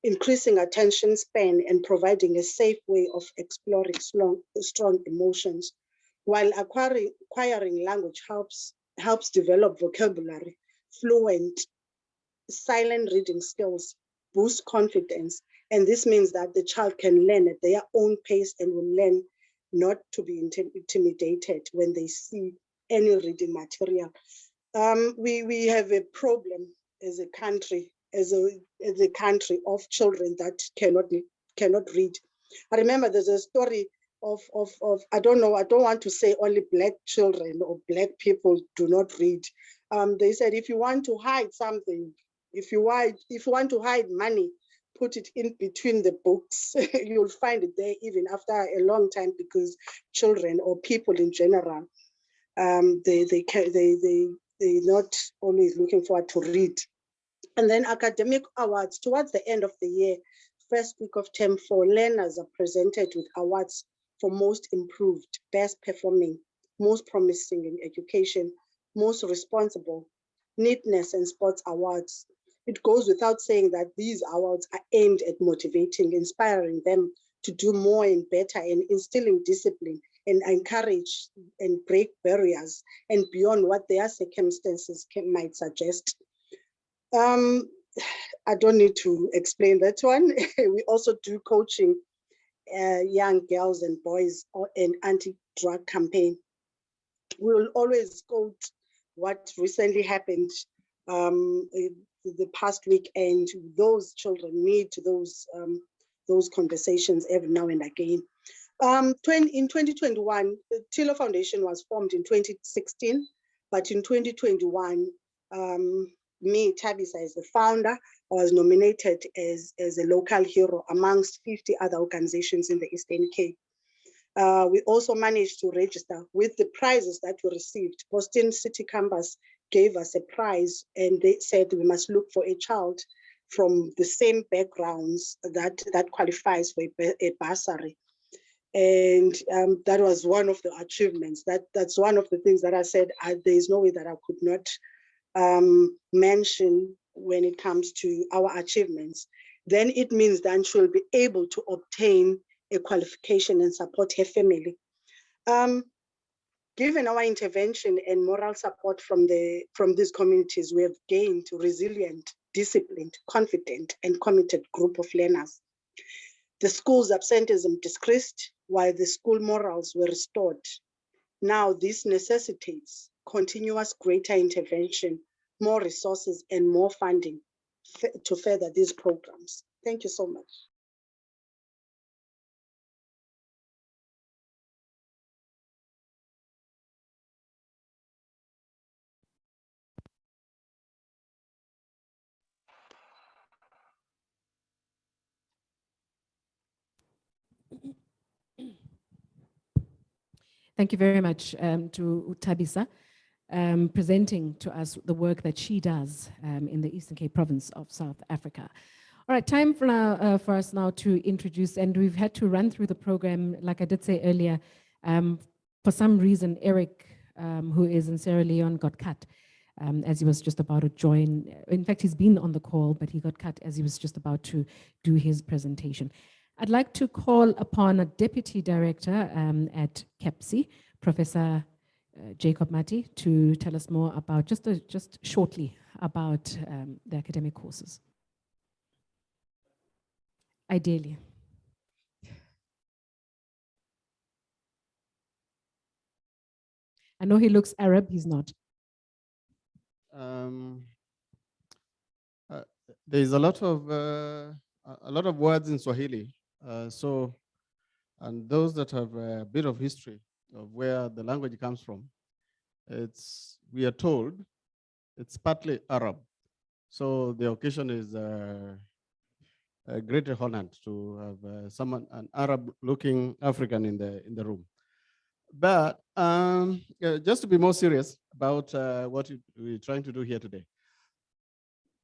increasing attention span, and providing a safe way of exploring strong emotions, while acquiring language helps develop vocabulary, fluent, silent reading skills, boost confidence. And this means that the child can learn at their own pace and will learn not to be intimidated when they see any reading material. We have a problem as a country, as a country of children that cannot read. I remember there's a story of I don't know, I don't want to say only Black children or Black people do not read. They said, if you want to hide something, if you want to hide money, put it in between the books. You'll find it there even after a long time, because children or people in general, they're not always looking forward to read. And then academic awards towards the end of the year, first week of term 4, learners are presented with awards for most improved, best performing, most promising in education, most responsible, neatness and sports awards. It goes without saying that these awards are aimed at motivating, inspiring them to do more and better, and instilling discipline and encourage and break barriers and beyond what their circumstances might suggest. I don't need to explain that one. We also do coaching young girls and boys in anti-drug campaign. We will always quote what recently happened the past week, and those children need those conversations every now and again. In 2021, the Tilo Foundation was formed in 2016, but in 2021, me, Tabisa, as the founder, was nominated as a local hero amongst 50 other organizations in the Eastern Cape. We also managed to register with the prizes that we received. Boston City Campus gave us a prize, and they said we must look for a child from the same backgrounds that qualifies for a bursary. And that was one of the achievements. That's one of the things that I said, there is no way that I could not mention when it comes to our achievements. Then it means that she'll be able to obtain a qualification and support her family. Given our intervention and moral support from these communities, we have gained a resilient, disciplined, confident, and committed group of learners. The school's absenteeism decreased while the school morals were restored. Now this necessitates continuous greater intervention, more resources, and more funding to further these programs. Thank you so much. Thank you very much to Tabisa, presenting to us the work that she does in the Eastern Cape province of South Africa. All right, time for us now to introduce, and we've had to run through the program, like I did say earlier. For some reason, Eric, who is in Sierra Leone, got cut as he was just about to join. In fact, he's been on the call, but he got cut as he was just about to do his presentation. I'd like to call upon a Deputy Director at KEPSI, Professor Jacob Mati, to tell us more about, just shortly, about the academic courses. Ideally. I know he looks Arab, he's not. There's a lot of words in Swahili. And those that have a bit of history of where the language comes from, we are told it's partly Arab. So the occasion is a great honor to have an Arab-looking African in the room. But just to be more serious about what we're trying to do here today,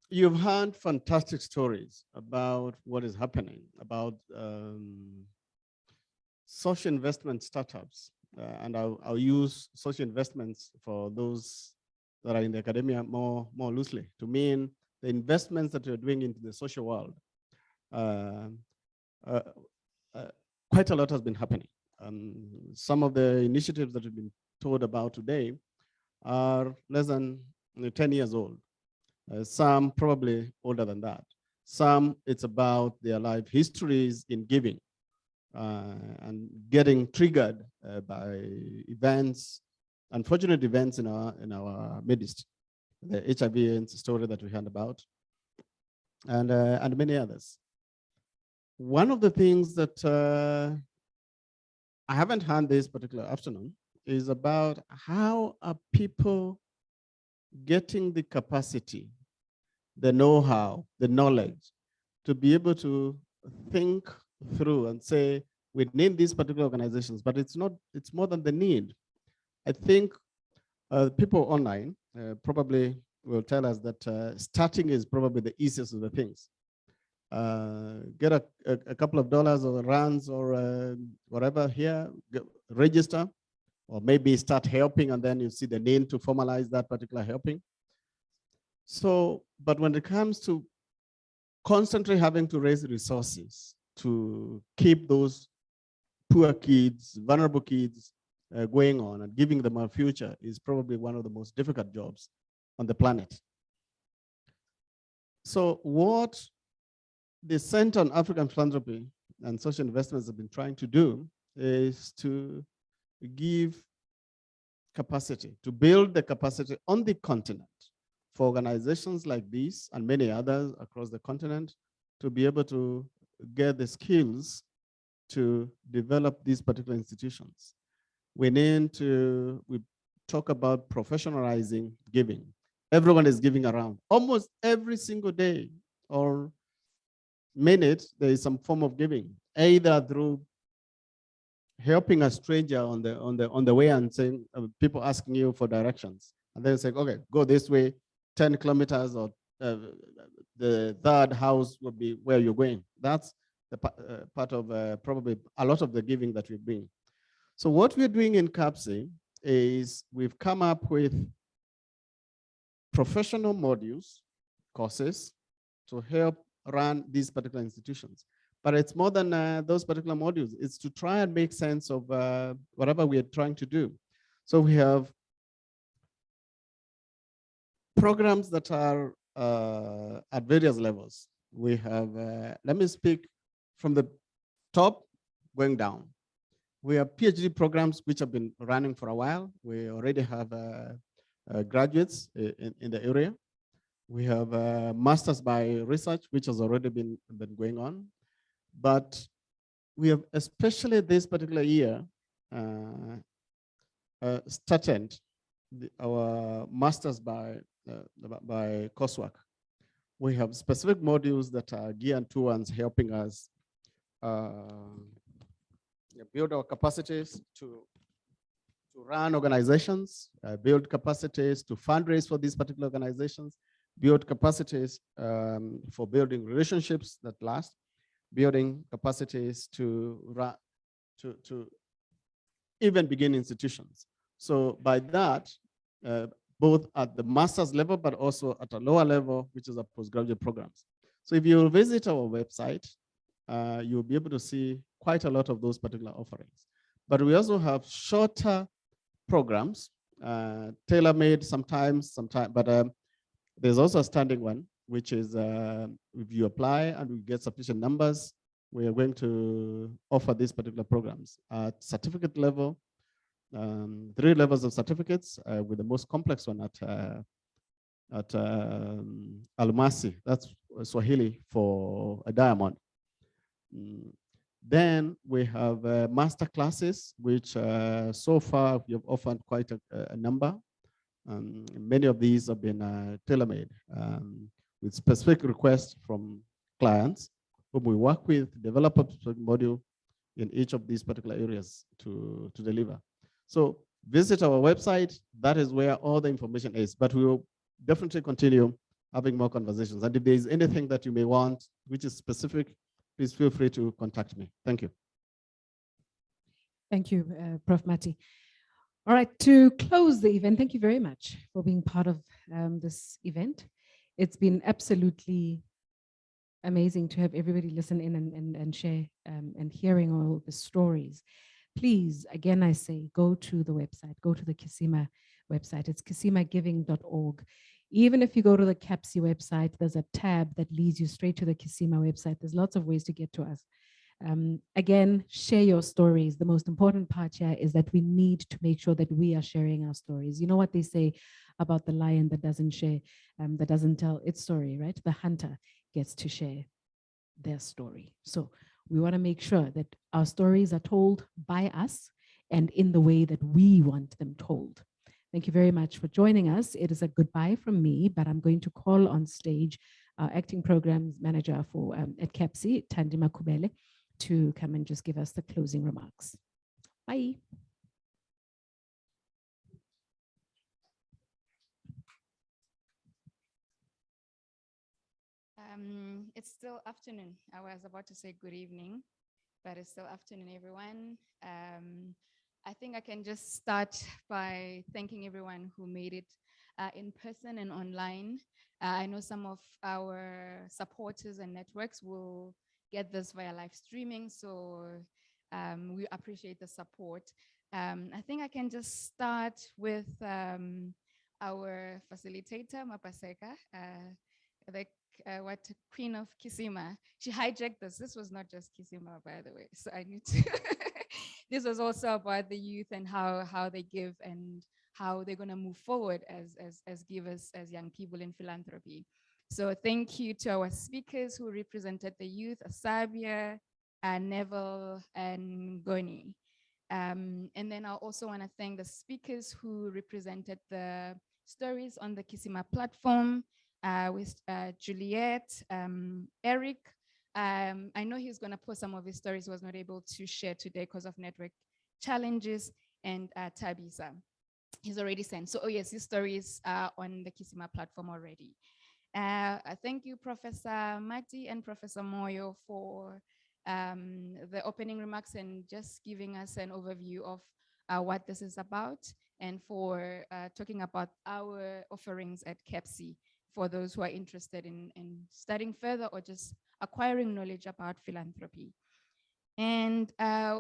you've heard fantastic stories about what is happening, about social investment startups. And I'll use social investments for those that are in the academia more loosely to mean the investments that you're doing into the social world. Quite a lot has been happening. Some of the initiatives that we've been told about today are less than 10 years old. Some probably older than that. Some, it's about their life histories in giving and getting triggered by events, unfortunate events in our midst. The HIV story that we heard about, and many others. One of the things that I haven't heard this particular afternoon is about how are people getting the capacity, the know-how, the knowledge to be able to think through and say, we need these particular organizations, but it's more than the need. I think people online probably will tell us that starting is probably the easiest of the things. Get a couple of dollars or rands or whatever here, register, or maybe start helping, and then you see the need to formalize that particular helping. So, but when it comes to constantly having to raise resources to keep those poor kids, vulnerable kids going on and giving them a future is probably one of the most difficult jobs on the planet. So what the Center on African Philanthropy and Social Investments have been trying to do is to give capacity, to build the capacity on the continent for organizations like these and many others across the continent to be able to get the skills to develop these particular institutions. We talk about professionalizing giving. Everyone is giving around. Almost every single day or minute, there is some form of giving, either through helping a stranger on the way and saying, people asking you for directions, and then saying, okay, go this way, 10 kilometers, or the third house will be where you're going. That's the part of probably a lot of the giving that we're doing. So what we're doing in CAPSI is we've come up with professional modules, courses, to help run these particular institutions. But it's more than those particular modules. It's to try and make sense of whatever we are trying to do. So we have programs that are at various levels. We have, let me speak from the top going down. We have PhD programs which have been running for a while. We already have graduates in the area. We have masters by research, which has already been going on. But we have, especially this particular year, started our masters by coursework. We have specific modules that are geared towards helping us build our capacities to run organizations, build capacities to fundraise for these particular organizations, build capacities for building relationships that last, building capacities to even begin institutions. So by that, both at the master's level, but also at a lower level, which is a postgraduate programs. So if you visit our website, you'll be able to see quite a lot of those particular offerings. But we also have shorter programs, tailor-made sometimes, but there's also a standing one, which is if you apply and we get sufficient numbers, we are going to offer these particular programs at certificate level, 3 levels of certificates, with the most complex one at Almasi, that's Swahili for a diamond. Then we have master classes, which so far we have offered quite a number. Many of these have been tailor-made with specific requests from clients whom we work with, develop a module in each of these particular areas to deliver. So visit our website. That is where all the information is, but we will definitely continue having more conversations. And if there is anything that you may want, which is specific, please feel free to contact me. Thank you. Thank you, Prof. Mati. All right, to close the event, thank you very much for being part of this event. It's been absolutely amazing to have everybody listen in and share and hearing all the stories. Please, again, I say, go to the website, go to the Kisima website. It's kisimagiving.org. Even if you go to the CAPSI website, there's a tab that leads you straight to the Kisima website. There's lots of ways to get to us. Again, share your stories. The most important part here is that we need to make sure that we are sharing our stories. You know what they say about the lion that doesn't share, that doesn't tell its story, right? The hunter gets to share their story. So we want to make sure that our stories are told by us and in the way that we want them told. Thank you very much for joining us. It is a goodbye from me, but I'm going to call on stage our acting programs manager for at KEPSI, Tandima Kubele, to come and just give us the closing remarks. Bye. It's still afternoon. I was about to say good evening, but it's still afternoon, everyone. I think I can just start by thanking everyone who made it in person and online. I know some of our supporters and networks will get this via live streaming, so we appreciate the support. I think I can just start with our facilitator, Mapaseka, what Queen of Kisima. She hijacked this. This was not just Kisima, by the way. So I need to. This was also about the youth and how they give and how they're going to move forward as givers, as young people in philanthropy. So thank you to our speakers who represented the youth, Asabia, Neville, and Goni. And then I also want to thank the speakers who represented the stories on the Kisima platform, with Juliet, Eric. I know he's going to post some of his stories he was not able to share today because of network challenges, and Tabisa. He's already sent. So, oh yes, his stories are on the Kisima platform already. Thank you, Professor Mati and Professor Moyo, for the opening remarks and just giving us an overview of what this is about, and for talking about our offerings at KEPSI for those who are interested in studying further or just acquiring knowledge about philanthropy. And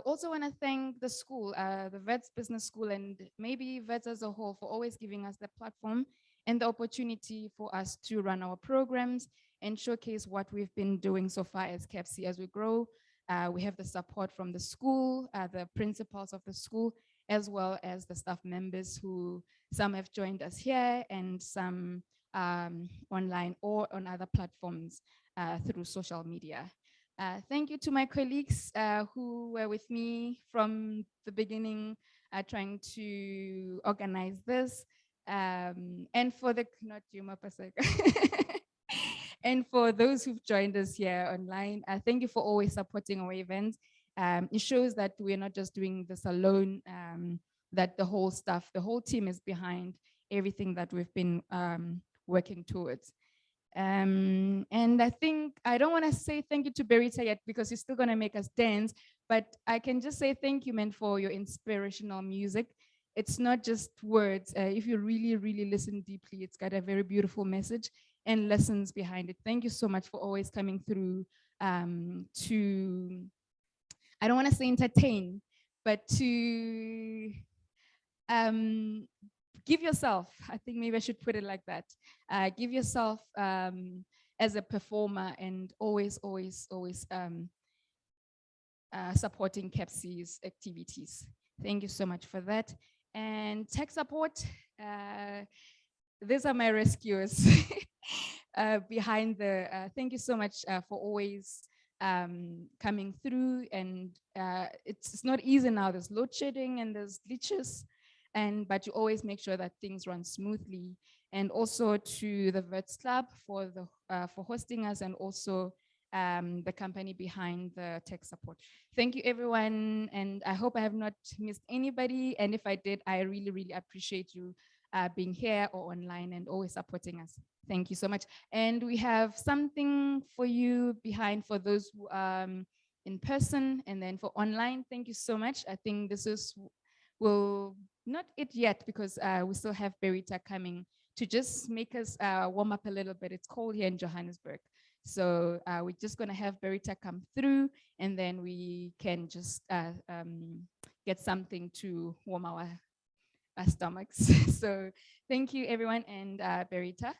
also want to thank the school, the Vets Business School, and maybe Vets as a whole, for always giving us the platform and the opportunity for us to run our programs and showcase what we've been doing so far as KEPSI. As we grow, we have the support from the school, the principals of the school, as well as the staff members who, some have joined us here and some online or on other platforms through social media. Thank you to my colleagues who were with me from the beginning, trying to organize this, and for the, not you, Mapaseka, and for those who've joined us here online, thank you for always supporting our events. It shows that we're not just doing this alone, that the whole staff, the whole team is behind everything that we've been working towards. And I think I don't want to say thank you to Berita yet because he's still going to make us dance, but I can just say thank you, man, for your inspirational music. It's not just words. If you really, really listen deeply, it's got a very beautiful message and lessons behind it. Thank you so much for always coming through to, I don't want to say entertain, but to give yourself, I think maybe I should put it like that. Give yourself as a performer, and always, always, always supporting KEPSI's activities. Thank you so much for that. And tech support, these are my rescuers behind the, thank you so much for always coming through. And it's not easy now, there's load shedding and there's glitches. But you always make sure that things run smoothly. And also to the Vets Club for hosting us, and also the company behind the tech support. Thank you, everyone, and I hope I have not missed anybody. And if I did, I really, really appreciate you being here or online and always supporting us. Thank you so much. And we have something for you behind for those who in person, and then for online. Thank you so much. I think this is not it yet, because we still have Berita coming to just make us warm up a little bit. It's cold here in Johannesburg. So we're just gonna have Berita come through, and then we can just get something to warm our stomachs. So thank you, everyone, and Berita.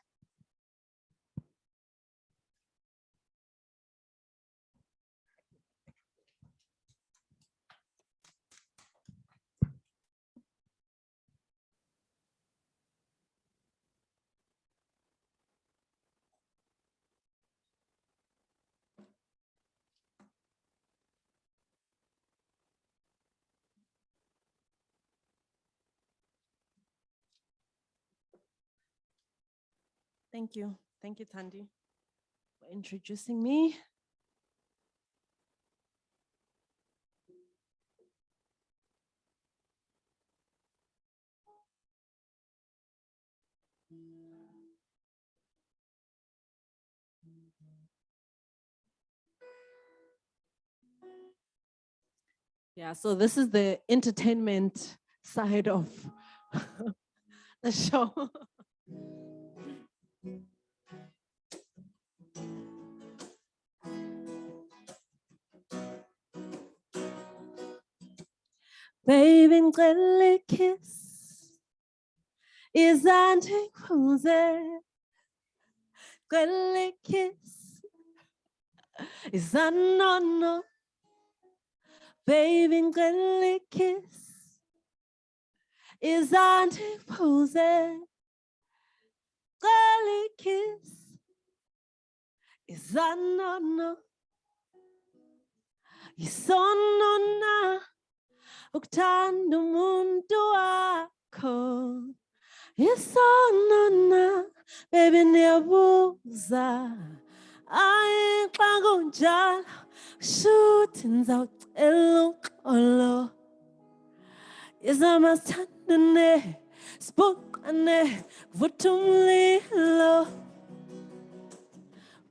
Thank you. Thank you, Thandi, for introducing me. Yeah, so this is the entertainment side of the show. Baby, ngicela kiss izandla ngiphuze, ngicela kiss izanono. Baby, ngicela kiss izandla ngiphuze, ngicela kiss izanono. Isonona ukuthanda umuntu wakho, isonona baby niyabuza, ayi xa kunjalo shuthi ngizawucela uxolo, izama sithandane sibuqane kuvutha umlilo.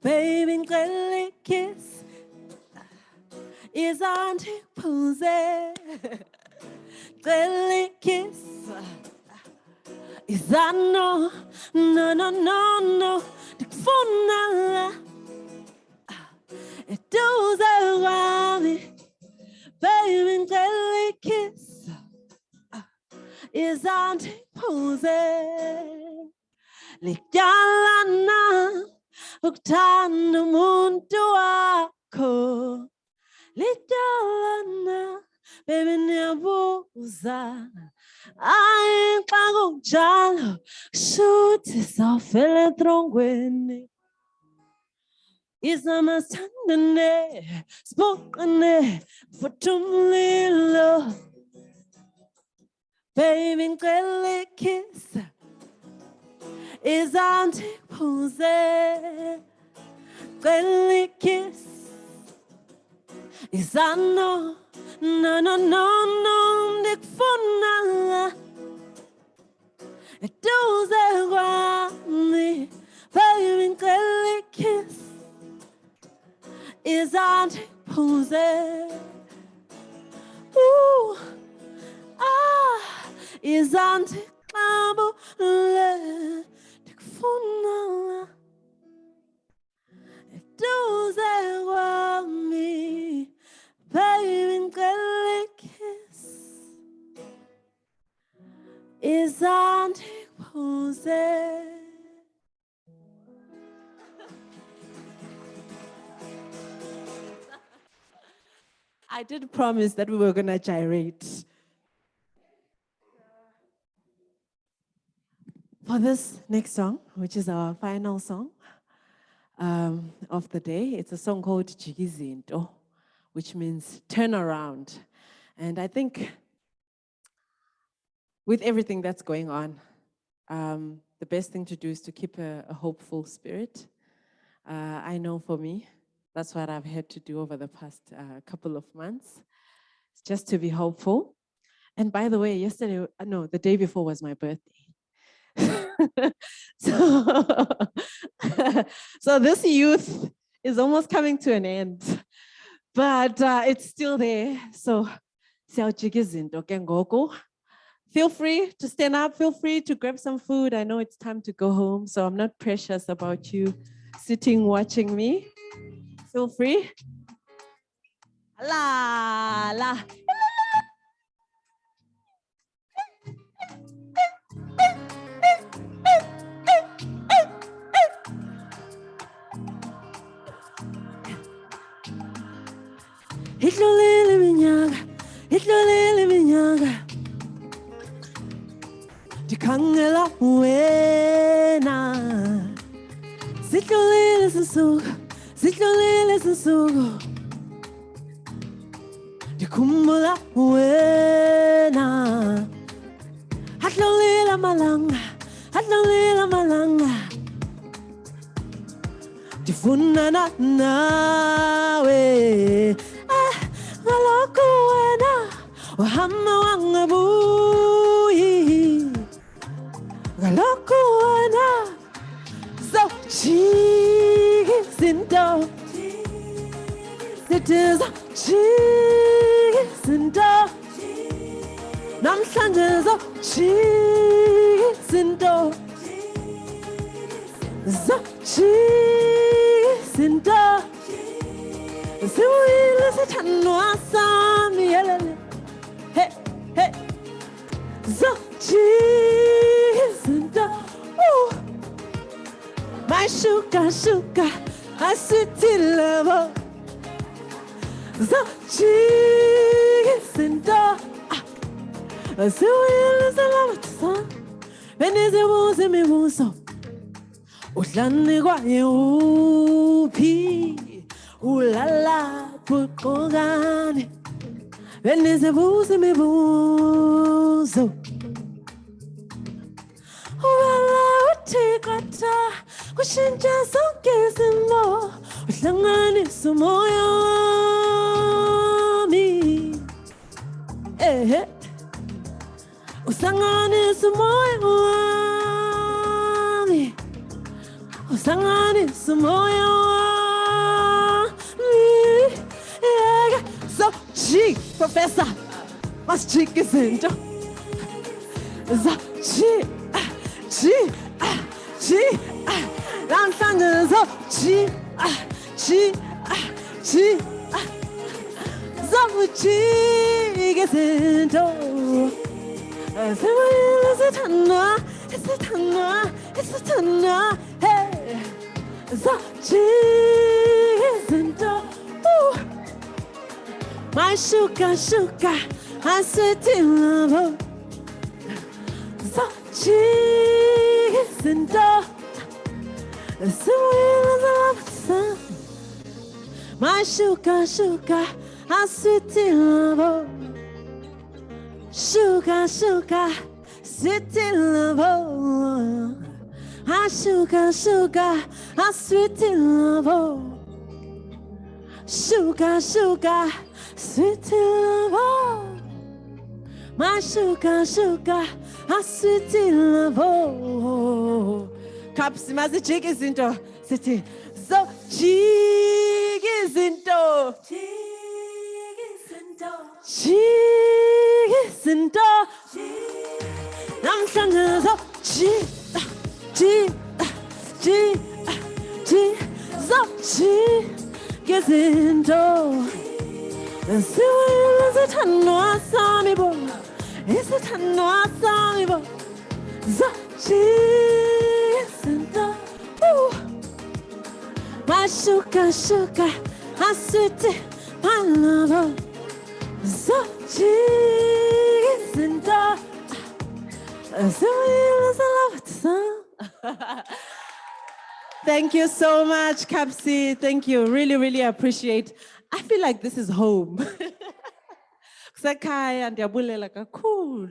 Baby ngicela kiss izandla ngiphuze, ngicela kiss izano, no no no no, ndikufuna eduze kwami. Baby ngicela kiss izandla ngiphuze, lityalana ukuthanda umuntu wakho, lityalana baby niyabuza, ayi xa kunjalo shuthi sawufela etrongweni, izama sithandane sibuqane kuvutha umlilo. Baby ngicela kiss izandla ngiphuze, ngicela kiss izano, no no no no, ndikufuna eduze kwami. Baby ngicela kiss izandla ngiphuze, izandla ngixabule, ndikufuna eduze kwami. Baby ngicela kiss izandla ngiphuze. I did promise that we were going to gyrate. For this next song, which is our final song of the day, it's a song called Jigizinto, which means turn around. And I think with everything that's going on, the best thing to do is to keep a hopeful spirit. I know for me, that's what I've had to do over the past couple of months, just to be hopeful. And by the way, yesterday, no, the day before was my birthday. So this youth is almost coming to an end, but it's still there. So feel free to stand up, feel free to grab some food. I know it's time to go home, so I'm not precious about you sitting watching me. Feel free. La la. Idlulile iminyaka ndikhangela wena, sidlulile izinsuku ndikhumbula wena, adlulile amalanga funana nawe ngalokho wena uhamba wangabuyi ngalokho wena zawujika izinto sithi zawujika izinto namhlanje zawujika izinto zawujika siwile sithandwa sami yelele hey hey zawujika izinto my sugar sugar I sweet love zawujika izinto siwile salama benizibuza imibuzo udlani kwaye uphi ulala buqokane benizibuza imibuzo wala uthikata kushintsha sonke isimo uhlanganisa umoya wami uhlanganisa umoya wami uhlanganisa umoya wami so G professor masijika izinto so G namhlanje so G zawujika izinto isithandwa hey zawujika izinto my sugar sugar I sweet love zawujika izinto my sugar sugar I sweet love sugar sugar sweet love I sugar sugar I sweet love sugar sugar sweet love my sugar sugar I sweet love Kapsi mazijika izinto sithi so jika izinto namhlanje so jika izinto siwile sithandwa sami bo isithandwa sami bo so my sugar, sugar, I sweet my love. So cheese and dark. Thank you so much, Kapsi. Thank you. Really, really appreciate. I feel like this is home. Kusekhaya ndiyabulela kakhulu.